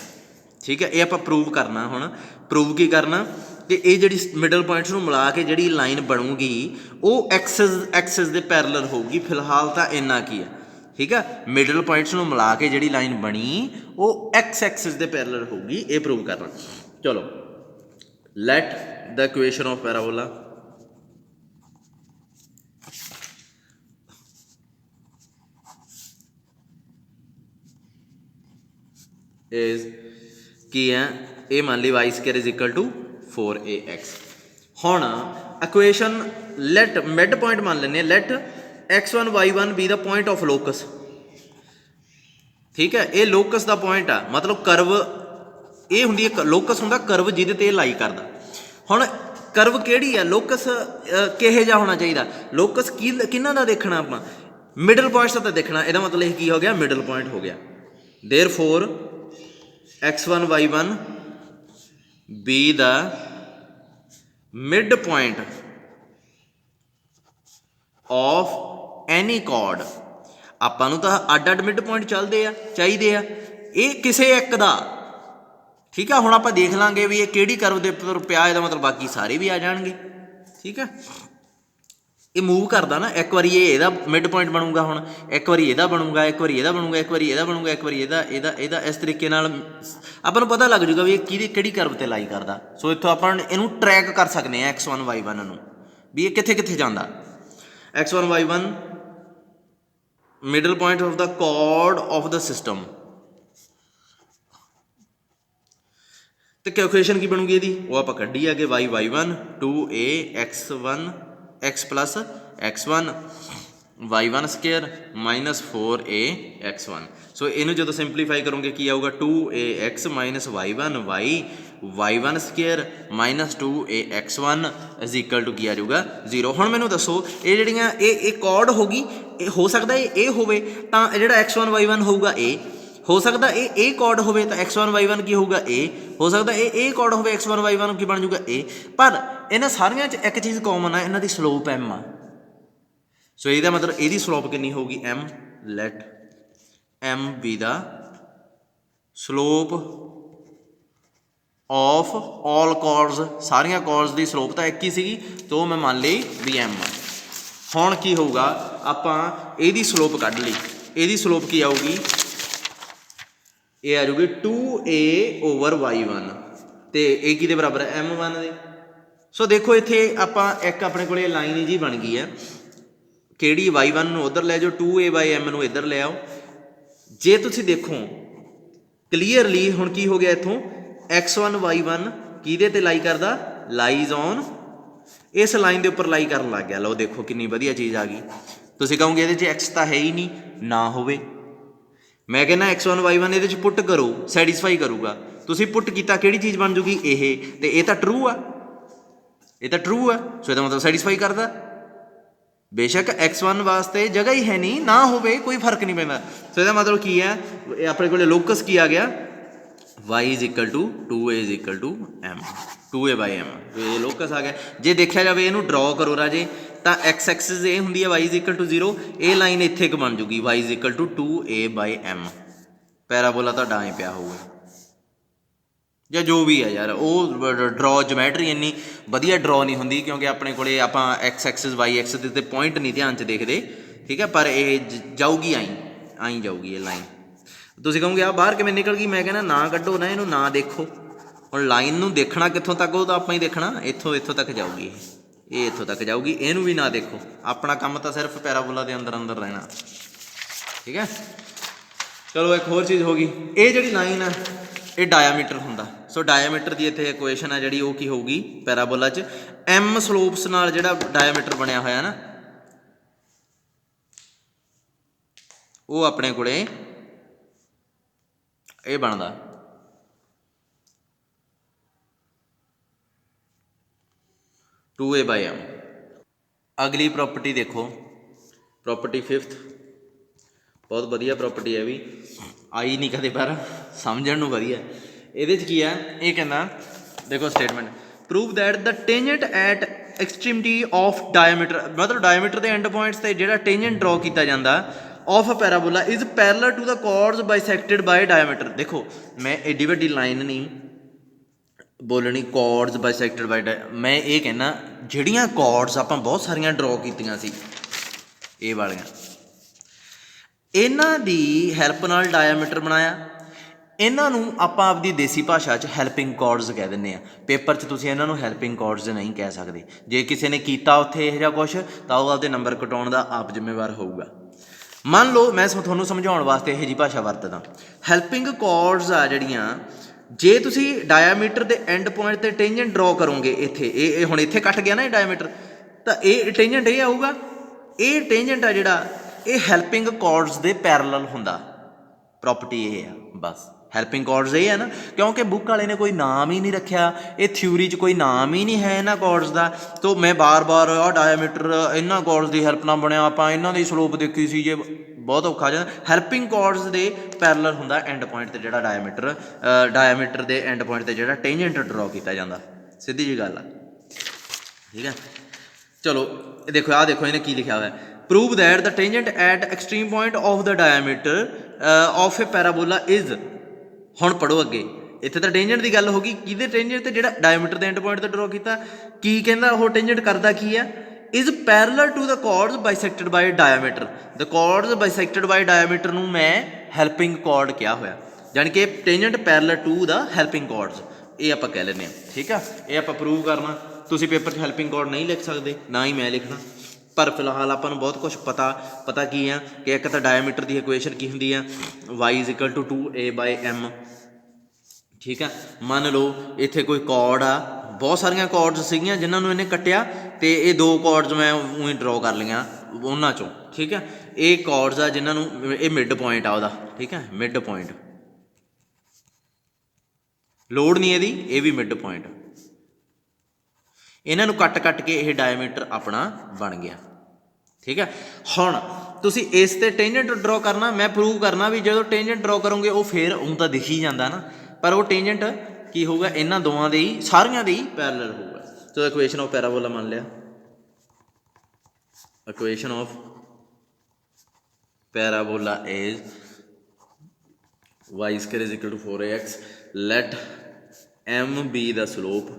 ਠੀਕ ਹੈ। ਇਹ ਆਪਾਂ ਪ੍ਰੂਵ ਕਰਨਾ, ਹੁਣ ਪ੍ਰੂਵ ਕੀ ਕਰਨਾ, ਕਿ ਇਹ ਜਿਹੜੀ ਮਿਡਲ ਪੁਆਇੰਟਸ ਨੂੰ ਮਿਲਾ ਕੇ ਜਿਹੜੀ ਲਾਈਨ ਬਣੂਗੀ ਉਹ ਐਕਸਿਸ ਦੇ ਪੈਰਲਲ ਹੋਊਗੀ। ਫਿਲਹਾਲ ਤਾਂ ਇੰਨਾ ਕੀ ਹੈ, ਠੀਕ ਹੈ, ਮਿਡਲ ਪੁਆਇੰਟਸ ਨੂੰ ਮਿਲਾ ਕੇ ਜਿਹੜੀ ਲਾਈਨ ਬਣੀ ਉਹ ਐਕਸਿਸ ਦੇ ਪੈਰਲਲ ਹੋਊਗੀ, ਇਹ ਪ੍ਰੂਵ ਕਰਨਾ। ਚਲੋ, let the equation of parabola is की है, ए मान ली y square is equal to 4ax। हुण इक्वेशन लेट मिड पॉइंट मान लें, let x1 y1 be the point of locus, ठीक है, ये लोकस का पॉइंट आ, मतलब करव ये हुंदी है, लोकस हुंदा करव जिहदे ते लाई करदा। हुण करव किहड़ी है, लोकस किहो जिहा होना चाहिए, लोकस किन्हां दा देखना आपां, मिडल पॉइंट्स दा देखना, इहदा मतलब की हो गया, मिडल पॉइंट हो गया। Therefore x1 y1 be the mid point of any chord। ਆਪਾਂ ਨੂੰ ਤਾਂ ਅੱਡ ਮਿਡ ਪੁਆਇੰਟ ਚੱਲਦੇ ਆ ਚਾਹੀਦੇ ਆ, ਇਹ ਕਿਸੇ ਇੱਕ ਦਾ, ਠੀਕ ਆ। ਹੁਣ ਆਪਾਂ ਦੇਖ ਲਾਂਗੇ ਵੀ ਇਹ ਕਿਹੜੀ ਕਰਵ ਦੇ ਉੱਪਰ ਪਿਆ, ਇਹਦਾ ਮਤਲਬ ਬਾਕੀ ਸਾਰੇ ਵੀ ਆ ਜਾਣਗੇ, ਠੀਕ ਹੈ। ਇਹ ਮੂਵ ਕਰਦਾ ਨਾ, ਇੱਕ ਵਾਰੀ ਇਹ ਇਹਦਾ ਮਿਡ ਪੁਆਇੰਟ ਬਣੂਗਾ, ਹੁਣ ਇੱਕ ਵਾਰੀ ਇਹਦਾ ਬਣੂਗਾ, ਇੱਕ ਵਾਰੀ ਇਹਦਾ ਬਣੂਗਾ, ਇੱਕ ਵਾਰੀ ਇਹਦਾ ਬਣੂਗਾ, ਇੱਕ ਵਾਰੀ ਇਹਦਾ ਇਸ ਤਰੀਕੇ ਨਾਲ ਆਪਾਂ ਨੂੰ ਪਤਾ ਲੱਗ ਜੂਗਾ ਵੀ ਇਹ ਕਿਹੜੀ ਕਰਵ ਤੇ ਲਾਈ ਕਰਦਾ। ਸੋ ਇੱਥੋਂ ਆਪਾਂ ਇਹਨੂੰ ਟਰੈਕ ਕਰ ਸਕਦੇ ਹਾਂ x1 y1 ਨੂੰ, ਵੀ ਇਹ ਕਿੱਥੇ ਕਿੱਥੇ ਜਾਂਦਾ। x1 y1 middle point of the chord of the system, ਤੇ ਇਕੁਏਸ਼ਨ ਕੀ ਬਣੂਗੀ ਇਹਦੀ, ਉਹ ਆਪਾਂ ਕੱਢੀ ਆ ਕਿ y1 2a x1 x plus x1 y1 square minus 4a x1। So ਇਹਨੂੰ ਜਦੋਂ ਸਿੰਪਲੀਫਾਈ ਕਰੋਗੇ ਕੀ ਆਊਗਾ, 2ax minus y1 y1 square minus 2a x1 is equal to ਕੀ ਆ ਜਾਊਗਾ 0। ਹੁਣ ਮੈਨੂੰ ਦੱਸੋ ਇਹ ਜਿਹੜੀਆਂ ਇਹ ਕੌਰਡ ਹੋ ਗਈ, ਇਹ ਹੋ ਸਕਦਾ ਇਹ ਹੋਵੇ ਤਾਂ ਜਿਹੜਾ x1 y1 ਹੋਊਗਾ ਇਹ ਹੋ ਸਕਦਾ, ਇਹ ਕੌਰਡ ਹੋਵੇ ਤਾਂ x1 y1 ਕੀ ਹੋਊਗਾ, ਇਹ ਹੋ ਸਕਦਾ, ਇਹ ਕੌਰਡ ਹੋਵੇ x1 y1 ਕੀ ਬਣ ਜਾਊਗਾ ਇਹ। ਪਰ ਇਹਨਾਂ ਸਾਰੀਆਂ 'ਚ ਇੱਕ ਚੀਜ਼ ਕਾਮਨ ਆ, ਇਹਨਾਂ ਦੀ ਸਲੋਪ m ਆ। ਸੋ ਇਹਦਾ ਮਤਲਬ ਇਹਦੀ ਸਲੋਪ ਕਿੰਨੀ ਹੋਊਗੀ m, let m be the slope of all chords, ਸਾਰੀਆਂ ਕੌਰਡਸ ਦੀ ਸਲੋਪ ਤਾਂ ਇੱਕ ਹੀ ਸੀਗੀ, ਤੋ ਮੈਂ ਮੰਨ ਲਈ ਵੀ m ਆ। ਹੁਣ ਕੀ ਹੋਊਗਾ, ਆਪਾਂ ਇਹਦੀ ਸਲੋਪ ਕੱਢ ਲਈ, ਇਹਦੀ ਸਲੋਪ ਕੀ ਆਊਗੀ, ਇਹ ਆ ਜਾਊਗੀ 2a/y1 ਤੇ ਇਹ ਕਿਹਦੇ ਬਰਾਬਰ ਹੈ, m1 ਦੇ। ਸੋ ਦੇਖੋ ਇੱਥੇ ਆਪਾਂ ਇੱਕ ਆਪਣੇ ਕੋਲ ਲਾਈਨ ਜੀ ਬਣ ਗਈ ਹੈ, ਕਿਹੜੀ y1 ਨੂੰ ਉੱਧਰ ਲੈ ਜਾਓ, 2a/m ਨੂੰ ਇੱਧਰ ਲੈ ਆਓ। ਜੇ ਤੁਸੀਂ ਦੇਖੋ ਕਲੀਅਰਲੀ ਹੁਣ ਕੀ ਹੋ ਗਿਆ, ਇੱਥੋਂ x1 y1 ਕਿਹਦੇ ਤੇ ਲਾਈ ਕਰਦਾ, ਲਾਈਜ਼ ਔਨ ਇਸ ਲਾਈਨ ਦੇ ਉੱਪਰ ਲਾਈ ਕਰਨ ਲੱਗ ਗਿਆ। ਲਓ ਦੇਖੋ ਕਿੰਨੀ ਵਧੀਆ ਚੀਜ਼ ਆ ਗਈ। ਤੁਸੀਂ ਕਹੋਗੇ ਇਹਦੇ 'ਚ x ਤਾਂ ਹੈ ਹੀ ਨਹੀਂ, ਨਾ ਹੋਵੇ, ਮੈਂ ਕਹਿੰਦਾ x1 y1 ਇਹਦੇ 'ਚ ਪੁੱਟ ਕਰੋ, ਸੈਟੀਸਫਾਈ ਕਰੂਗਾ। ਤੁਸੀਂ ਪੁੱਟ ਕੀਤਾ ਕਿਹੜੀ ਚੀਜ਼ ਬਣ ਜੂਗੀ ਇਹ, ਤੇ ਇਹ ਤਾਂ ਟਰੂ ਆ, ਇਹ ਤਾਂ ਟਰੂ ਆ, ਸੋ ਇਹਦਾ ਮਤਲਬ ਸੈਟੀਸਫਾਈ ਕਰਦਾ। ਬੇਸ਼ੱਕ x1 ਵਾਸਤੇ ਜਗ੍ਹਾ ਹੀ ਹੈ ਨਹੀਂ, ਨਾ ਹੋਵੇ, ਕੋਈ ਫਰਕ ਨਹੀਂ ਪੈਂਦਾ। ਸੋ ਇਹਦਾ ਮਤਲਬ ਕੀ ਹੈ, ਇਹ ਆਪਣੇ ਕੋਲ ਲੋਕਸ ਕੀ ਆ ਗਿਆ, y is equal to 2a is equal to m, 2a/m, ਇਹ ਲੋਕਸ ਆ ਗਿਆ। ਜੇ ਦੇਖਿਆ ਜਾਵੇ ਇਹਨੂੰ ਡਰੋ ਕਰੋ ਰਾਜੇ, ਤਾਂ x ਐਕਸਿਸ ਇਹ ਹੁੰਦੀ ਹੈ y ਇਜ਼ ਇਕੁਅਲ ਟੂ 0, ਇਹ ਲਾਈਨ ਇੱਥੇ ਇੱਕ ਬਣ ਜੂਗੀ y is equal to 2a/m, parabola ਤੁਹਾਡਾ ਐਂ ਪਿਆ ਹੋਊਗਾ, ਜਾਂ ਜੋ ਵੀ ਹੈ ਯਾਰ, ਉਹ ਡਰੋ ਜਮੈਟਰੀ ਇੰਨੀ ਵਧੀਆ ਡਰੋ ਨਹੀਂ ਹੁੰਦੀ, ਕਿਉਂਕਿ ਆਪਣੇ ਕੋਲੇ ਆਪਾਂ ਐਕਸ ਐਕਸਿਸ ਵਾਈ ਐਕਸਿਸ ਦੇ ਪੁਆਇੰਟ ਨਹੀਂ ਧਿਆਨ 'ਚ ਦੇਖਦੇ, ਠੀਕ ਹੈ। ਪਰ ਇਹ ਜਾਊਗੀ ਆਈ ਜਾਊਗੀ ਇਹ ਲਾਈਨ। ਤੁਸੀਂ ਕਹੋਗੇ ਆ ਬਾਹਰ ਕਿਵੇਂ ਨਿਕਲ ਗਈ, ਮੈਂ ਕਹਿੰਦਾ ਨਾ ਕੱਢੋ ਨਾ ਇਹਨੂੰ, ਨਾ ਦੇਖੋ। ਹੁਣ ਲਾਈਨ ਨੂੰ ਦੇਖਣਾ ਕਿੱਥੋਂ ਤੱਕ, ਉਹ ਤਾਂ ਆਪਾਂ ਹੀ ਦੇਖਣਾ, ਇੱਥੋਂ ਤੱਕ ਜਾਊਗੀ ਇਹ ਇੱਥੋਂ ਤੱਕ ਜਾਊਗੀ, ਇਹਨੂੰ ਵੀ ਨਾ ਦੇਖੋ। ਆਪਣਾ ਕੰਮ ਤਾਂ ਸਿਰਫ ਪੈਰਾਬੋਲਾ ਦੇ ਅੰਦਰ ਅੰਦਰ ਰਹਿਣਾ, ਠੀਕ ਹੈ। ਚਲੋ ਇੱਕ ਹੋਰ ਚੀਜ਼ ਹੋ ਗਈ, ਇਹ ਜਿਹੜੀ ਲਾਈਨ ਆ ਇਹ ਡਾਇਆਮੀਟਰ ਹੁੰਦਾ। ਸੋ ਡਾਇਆਮੀਟਰ ਦੀ ਇੱਥੇ ਇਕੁਏਸ਼ਨ ਆ ਜਿਹੜੀ, ਉਹ ਕੀ ਹੋਊਗੀ ਪੈਰਾਬੋਲਾ 'ਚ, ਐਮ ਸਲੋਪਸ ਨਾਲ ਜਿਹੜਾ ਡਾਇਆਮੀਟਰ ਬਣਿਆ ਹੋਇਆ ਨਾ, ਉਹ ਆਪਣੇ ਕੋਲੇ ਇਹ ਬਣਦਾ 2a/m। ਅਗਲੀ ਪ੍ਰੋਪਰਟੀ ਦੇਖੋ, ਪ੍ਰੋਪਰਟੀ 5th, ਬਹੁਤ ਵਧੀਆ ਪ੍ਰੋਪਰਟੀ ਹੈ ਵੀ, ਆਈ ਨਹੀਂ ਕਦੇ ਪਰ ਸਮਝਣ ਨੂੰ ਵਧੀਆ। ਇਹਦੇ 'ਚ ਕੀ ਹੈ, ਇਹ ਕਹਿੰਦਾ ਦੇਖੋ statement, prove that the tangent at extremity of diameter, ਮਤਲਬ ਡਾਇਆਮੀਟਰ ਦੇ ਐਂਡ ਪੁਆਇੰਟਸ 'ਤੇ ਜਿਹੜਾ ਟੇਂਜੈਂਟ ਡਰੋ ਕੀਤਾ ਜਾਂਦਾ of a parabola is parallel to the chords bisected by diameter. ਦੇਖੋ ਮੈਂ ਐਡੀ ਵੱਡੀ ਲਾਈਨ ਨਹੀਂ ਬੋਲਣੀ, ਕੋਰਡਸ ਬਾਈਸੈਕਟਡ ਬਾਈ ਮੈਂ ਇਹ ਕਹਿੰਦਾ ਜਿਹੜੀਆਂ ਕੋਰਡਸ ਆਪਾਂ ਬਹੁਤ ਸਾਰੀਆਂ ਡਰੋ ਕੀਤੀਆਂ ਸੀ ਇਹ ਵਾਲੀਆਂ, ਇਹਨਾਂ ਦੀ ਹੈਲਪ ਨਾਲ ਡਾਇਆਮੀਟਰ ਬਣਾਇਆ। ਇਹਨਾਂ ਨੂੰ ਆਪਾਂ ਆਪਦੀ ਦੇਸੀ ਭਾਸ਼ਾ 'ਚ ਹੈਲਪਿੰਗ ਕੋਰਡਸ ਕਹਿ ਦਿੰਦੇ ਹਾਂ। ਪੇਪਰ 'ਚ ਤੁਸੀਂ ਇਹਨਾਂ ਨੂੰ ਹੈਲਪਿੰਗ ਕੋਰਡਸ ਨਹੀਂ ਕਹਿ ਸਕਦੇ। ਜੇ ਕਿਸੇ ਨੇ ਕੀਤਾ ਉੱਥੇ ਇਹੋ ਜਿਹਾ ਕੁਛ ਤਾਂ ਉਹ ਆਪਦੇ ਨੰਬਰ ਕਟਾਉਣ ਦਾ ਆਪ ਜ਼ਿੰਮੇਵਾਰ ਹੋਊਗਾ। ਮੰਨ ਲਓ ਮੈਂ ਤੁਹਾਨੂੰ ਸਮਝਾਉਣ ਵਾਸਤੇ ਇਹੋ ਜਿਹੀ ਭਾਸ਼ਾ ਵਰਤਦਾ। ਹੈਲਪਿੰਗ ਕੋਰਡਸ ਆ ਜਿਹੜੀਆਂ, ਜੇ ਤੁਸੀਂ ਡਾਇਆਮੀਟਰ ਦੇ ਐਂਡ ਪੁਆਇੰਟ 'ਤੇ ਟੇਂਜੈਂਟ ਡਰੋ ਕਰੋਗੇ, ਇੱਥੇ ਇਹ ਹੁਣ ਇੱਥੇ ਕੱਟ ਗਿਆ ਨਾ ਇਹ ਡਾਇਆਮੀਟਰ, ਤਾਂ ਇਹ ਟੇਂਜੈਂਟ ਇਹ ਆਊਗਾ। ਇਹ ਟੇਂਜੈਂਟ ਆ ਜਿਹੜਾ, ਇਹ ਹੈਲਪਿੰਗ ਕੋਰਡਸ ਦੇ ਪੈਰਲਲ ਹੁੰਦਾ। ਪ੍ਰੋਪਰਟੀ ਇਹ ਆ ਬਸ। ਹੈਲਪਿੰਗ ਕੋਰਡਸ ਇਹ ਹੈ ਨਾ, ਕਿਉਂਕਿ ਬੁੱਕ ਵਾਲੇ ਨੇ ਕੋਈ ਨਾਮ ਹੀ ਨਹੀਂ ਰੱਖਿਆ, ਇਹ ਥਿਊਰੀ 'ਚ ਕੋਈ ਨਾਮ ਹੀ ਨਹੀਂ ਹੈ ਇਹਨਾਂ ਕੋਰਡਸ ਦਾ। ਤੋ ਮੈਂ ਬਾਰ-ਬਾਰ ਆਹ ਡਾਇਆਮੀਟਰ ਇਹਨਾਂ ਕੋਰਡਸ ਦੀ ਹੈਲਪ ਨਾਲ ਬਣਿਆ, ਆਪਾਂ ਇਹਨਾਂ ਦੀ ਸਲੋਪ ਦੇਖੀ ਸੀ, ਜੇ ਬਹੁਤ ਔਖਾ ਜਾਂਦਾ। ਹੈਲਪਿੰਗ ਕੋਰਡਸ ਦੇ ਪੈਰਲਲ ਹੁੰਦਾ ਐਂਡ ਪੁਆਇੰਟ 'ਤੇ ਜਿਹੜਾ ਡਾਇਆਮੀਟਰ ਦੇ ਐਂਡ ਪੁਆਇੰਟ 'ਤੇ ਜਿਹੜਾ ਟੇਂਜੈਂਟ ਡਰੋ ਕੀਤਾ ਜਾਂਦਾ। ਸਿੱਧੀ ਜਿਹੀ ਗੱਲ ਆ, ਠੀਕ ਹੈ। ਚਲੋ ਦੇਖੋ, ਆਹ ਦੇਖੋ ਇਹਨੇ ਕੀ ਲਿਖਿਆ ਹੋਇਆ, prove that the tangent at extreme point of the diameter of a parabola is. ਹੁਣ ਪੜ੍ਹੋ ਅੱਗੇ, ਇੱਥੇ ਤਾਂ ਟੇਂਜੈਂਟ ਦੀ ਗੱਲ ਹੋ ਗਈ, ਕਿਹਦੇ ਟੇਂਜੈਂਟ ਤੇ, ਜਿਹੜਾ ਡਾਇਆਮੀਟਰ ਦੇ ਐਂਡ ਪੁਆਇੰਟ ਤੇ ਡਰੋ ਕੀਤਾ। ਕੀ ਕਹਿੰਦਾ ਉਹ ਟੇਂਜੈਂਟ ਕਰਦਾ ਕੀ ਆ, is parallel to the chords bisected by diameter. The chords bisected by diameter ਨੂੰ ਮੈਂ ਹੈਲਪਿੰਗ ਕੋਰਡ ਕਿਹਾ ਹੋਇਆ, ਜਾਣੀ ਕਿ tangent parallel to the helping chords, ਇਹ ਆਪਾਂ ਕਹਿ ਲੈਂਦੇ ਹਾਂ, ਠੀਕ ਆ। ਇਹ ਆਪਾਂ ਪ੍ਰੂਵ ਕਰਨਾ। ਤੁਸੀਂ ਪੇਪਰ 'ਚ ਹੈਲਪਿੰਗ ਕੋਰਡ ਨਹੀਂ ਲਿਖ ਸਕਦੇ, ਨਾ ਹੀ ਮੈਂ ਲਿਖਣਾ, ਪਰ ਫਿਲਹਾਲ ਆਪਾਂ ਨੂੰ ਬਹੁਤ ਕੁਛ ਪਤਾ ਕੀ ਆ ਕਿ ਇੱਕ ਤਾਂ ਡਾਇਆਮੀਟਰ ਦੀ ਇਕੁਏਸ਼ਨ ਕੀ ਹੁੰਦੀ ਆ, y = 2a/m, ਠੀਕ ਆ। ਮੰਨ ਲਓ ਇੱਥੇ ਕੋਈ ਕੋਰਡ ਆ, ਬਹੁਤ ਸਾਰੀਆਂ ਕੋਰਡਸ ਸੀਗੀਆਂ ਜਿਨ੍ਹਾਂ ਨੂੰ ਇਹਨੇ ਕੱਟਿਆ, ਅਤੇ ਇਹ ਦੋ ਕੋਰਡਸ ਮੈਂ ਉਹੀ ਡਰੋ ਕਰ ਲਈਆਂ ਉਹਨਾਂ 'ਚੋਂ, ਠੀਕ ਆ। ਇਹ ਕੋਰਡਸ ਆ ਜਿਨ੍ਹਾਂ ਨੂੰ, ਇਹ ਮਿਡ ਪੁਆਇੰਟ ਆ ਉਹਦਾ, ਠੀਕ ਹੈ, ਮਿਡ ਪੁਆਇੰਟ, ਲੋੜ ਨਹੀਂ ਇਹਦੀ, ਇਹ ਵੀ ਮਿਡ ਪੁਆਇੰਟ। ਇਹਨਾਂ ਨੂੰ ਕੱਟ ਕੇ ਇਹ ਡਾਇਆਮੀਟਰ ਆਪਣਾ ਬਣ ਗਿਆ, ਠੀਕ ਹੈ। ਹੁਣ ਤੁਸੀਂ ਇਸ 'ਤੇ ਟੇਂਜੈਂਟ ਡਰੋ ਕਰਨਾ, ਮੈਂ ਪ੍ਰੂਵ ਕਰਨਾ ਵੀ ਜਦੋਂ ਟੇਂਜੈਂਟ ਡਰੋ ਕਰੋਗੇ ਉਹ ਫਿਰ ਉਹ ਤਾਂ ਦਿਖ ਹੀ ਜਾਂਦਾ ਨਾ, ਪਰ ਉਹ ਟੇਂਜੈਂਟ ਕੀ ਹੋਊਗਾ, ਇਹਨਾਂ ਦੋਵਾਂ ਦੇ ਹੀ, ਸਾਰੀਆਂ ਦੇ ਹੀ ਪੈਰਲਲ ਹੋਊਗਾ। ਸੋ ਇਕੁਏਸ਼ਨ ਆਫ ਪੈਰਾਬੋਲਾ ਮੰਨ ਲਿਆ, equation of parabola is y² = 4ax, let m be the slope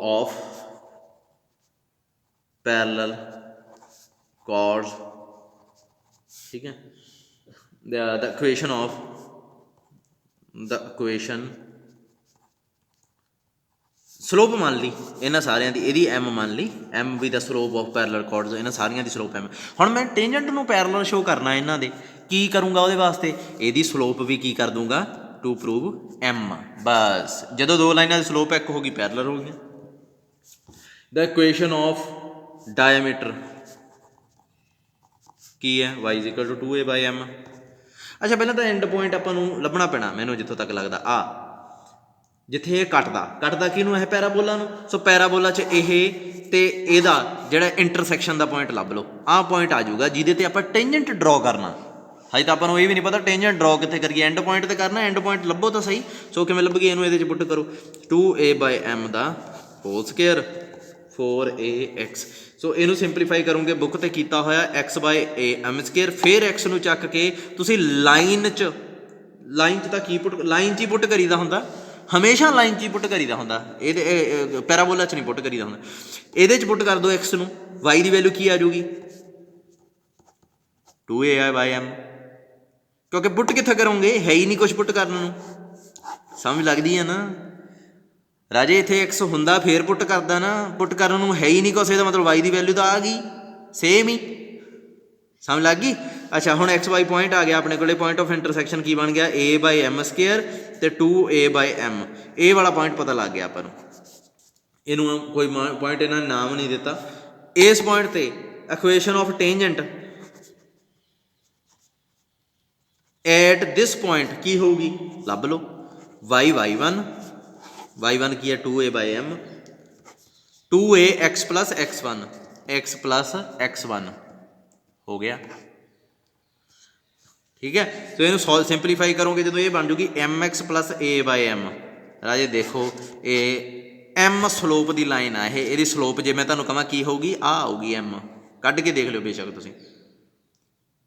of parallel chords, ठीक है। the equation ਸਲੋਪ ਮੰਨ ਲਈ ਇਹਨਾਂ ਸਾਰਿਆਂ ਦੀ, ਇਹਦੀ m ਮੰਨ ਲਈ, m be the slope of parallel chords, ਇਹਨਾਂ ਸਾਰੀਆਂ ਦੀ ਸਲੋਪ m। ਹੁਣ ਮੈਂ ਟੇਂਜੈਂਟ ਨੂੰ ਪੈਰਲਲ ਸ਼ੋ ਕਰਨਾ, ਇਹਨਾਂ ਦੇ ਕੀ ਕਰੂੰਗਾ ਉਹਦੇ ਵਾਸਤੇ, ਇਹਦੀ ਸਲੋਪ ਵੀ ਕੀ ਕਰ ਦੂੰਗਾ, ਟੂ ਪ੍ਰੂਵ m। ਬਸ ਜਦੋਂ ਦੋ ਲਾਈਨਾਂ ਦੀ ਸਲੋਪ ਇੱਕ ਹੋ ਗਈ, ਪੈਰਲਲ ਹੋ ਗਈਆਂ। ਦ ਇਕੁਏਸ਼ਨ ਆਫ ਡਾਇਆਮੀਟਰ ਕੀ ਹੈ, y = 2a/m। ਅੱਛਾ ਪਹਿਲਾਂ ਤਾਂ ਐਂਡ ਪੁਆਇੰਟ ਆਪਾਂ ਨੂੰ ਲੱਭਣਾ ਪੈਣਾ, ਮੈਨੂੰ ਜਿੱਥੋਂ ਤੱਕ ਲੱਗਦਾ ਆ ਜਿੱਥੇ ਇਹ ਕੱਟਦਾ ਕਿਹਨੂੰ, ਇਹ ਪੈਰਾਬੋਲਾ ਨੂੰ। ਸੋ ਪੈਰਾਬੋਲਾ 'ਚ ਇਹ ਤੇ ਇਹਦਾ ਜਿਹੜਾ ਇੰਟਰਸੈਕਸ਼ਨ ਦਾ ਪੁਆਇੰਟ ਲੱਭ ਲਓ, ਆਹ ਪੁਆਇੰਟ ਆ ਜਾਊਗਾ ਜਿਹਦੇ 'ਤੇ ਆਪਾਂ ਟੇਂਜੈਂਟ ਡਰੋ ਕਰਨਾ। ਹਜੇ ਤਾਂ ਆਪਾਂ ਨੂੰ ਇਹ ਵੀ ਨਹੀਂ ਪਤਾ ਟੇਂਜੈਂਟ ਡਰੋ ਕਿੱਥੇ ਕਰੀਏ, ਐਂਡ ਪੁਆਇੰਟ 'ਤੇ ਕਰਨਾ, ਐਂਡ ਪੁਆਇੰਟ ਲੱਭੋ ਤਾਂ ਸਹੀ। ਸੋ ਕਿਵੇਂ ਲੱਭੀਏ ਇਹਨੂੰ, ਇਹਦੇ 'ਚ ਪੁੱਟ ਕਰੋ 2a/m ਦਾ ਹੋਲ ਸਕੁਏਅਰ 4ax। ਸੋ ਇਹਨੂੰ ਸਿੰਪਲੀਫਾਈ ਕਰੋਗੇ, ਬੁੱਕ 'ਤੇ ਕੀਤਾ ਹੋਇਆ x/am², ਫਿਰ x ਨੂੰ ਚੱਕ ਕੇ ਤੁਸੀਂ ਲਾਈਨ 'ਚ ਲਾਈਨ 'ਚ ਤਾਂ ਕੀ ਪੁੱਟ, ਲਾਈਨ 'ਚ ਹੀ ਪੁੱਟ ਕਰੀਦਾ ਹੁੰਦਾ, ਹਮੇਸ਼ਾ ਲਾਈਨ 'ਚ ਹੀ ਪੁੱਟ ਕਰੀਦਾ ਹੁੰਦਾ, ਇਹਦੇ ਪੈਰਾਬੋਲਾ 'ਚ ਨਹੀਂ ਪੁੱਟ ਕਰੀਦਾ ਹੁੰਦਾ। ਇਹਦੇ 'ਚ ਪੁੱਟ ਕਰ ਦਿਓ x ਨੂੰ, y ਦੀ ਵੈਲਿਊ ਕੀ ਆ ਜਾਊਗੀ 2a/m, ਕਿਉਂਕਿ ਪੁੱਟ ਕਿੱਥੇ ਕਰੋਗੇ, ਹੈ ਹੀ ਨਹੀਂ ਕੁਛ ਪੁੱਟ ਕਰਨ ਨੂੰ। ਸਮਝ ਲੱਗਦੀ ਆ ਨਾ ਰਾਜੇ, ਇੱਥੇ x ਹੁੰਦਾ ਫੇਰ ਪੁੱਟ ਕਰਦਾ ਨਾ, ਪੁੱਟ ਕਰਨ ਨੂੰ ਹੈ ਹੀ ਨਹੀਂ ਕੁਛ, ਇਹਦਾ ਮਤਲਬ y ਦੀ ਵੈਲਿਊ ਤਾਂ ਆ ਗਈ ਸੇਮ ਹੀ। ਸਮਝ ਲੱਗ ਗਈ। ਅੱਛਾ ਹੁਣ ਐਕਸ ਵਾਈ ਪੁਆਇੰਟ ਆ ਗਿਆ ਆਪਣੇ ਕੋਲੇ, ਪੁਆਇੰਟ ਆਫ ਇੰਟਰਸੈਕਸ਼ਨ ਕੀ ਬਣ ਗਿਆ a/m² ਤੇ 2a/m, ਇਹ ਵਾਲਾ ਪੁਆਇੰਟ ਪਤਾ ਲੱਗ ਗਿਆ ਆਪਾਂ ਨੂੰ। ਇਹਨੂੰ ਕੋਈ ਪੁਆਇੰਟ ਇਹਨਾਂ ਨੇ ਨਾਮ ਨਹੀਂ ਦਿੱਤਾ। ਇਸ ਪੁਆਇੰਟ ਤੇ equation of tangent at this point ਕੀ ਹੋਊਗੀ, ਲੱਭ ਲਓ। y1 ਕੀ ਹੈ 2a/m, 2a x + x1, x + x1 ਹੋ ਗਿਆ। ਠੀਕ ਹੈ, ਸੋ ਇਹਨੂੰ ਸਿੰਪਲੀਫਾਈ ਕਰੋਗੇ ਜਦੋਂ ਇਹ ਬਣ ਜੂਗੀ mx + a/m। ਰਾਜੇ ਦੇਖੋ ਇਹ m ਸਲੋਪ ਦੀ ਲਾਈਨ ਆ, ਇਹ ਇਹਦੀ ਸਲੋਪ ਜੇ ਮੈਂ ਤੁਹਾਨੂੰ ਕਹਾਂ ਕੀ ਹੋਊਗੀ, ਆ ਆਊਗੀ m, ਕੱਢ ਕੇ ਦੇਖ ਲਿਓ ਬੇਸ਼ੱਕ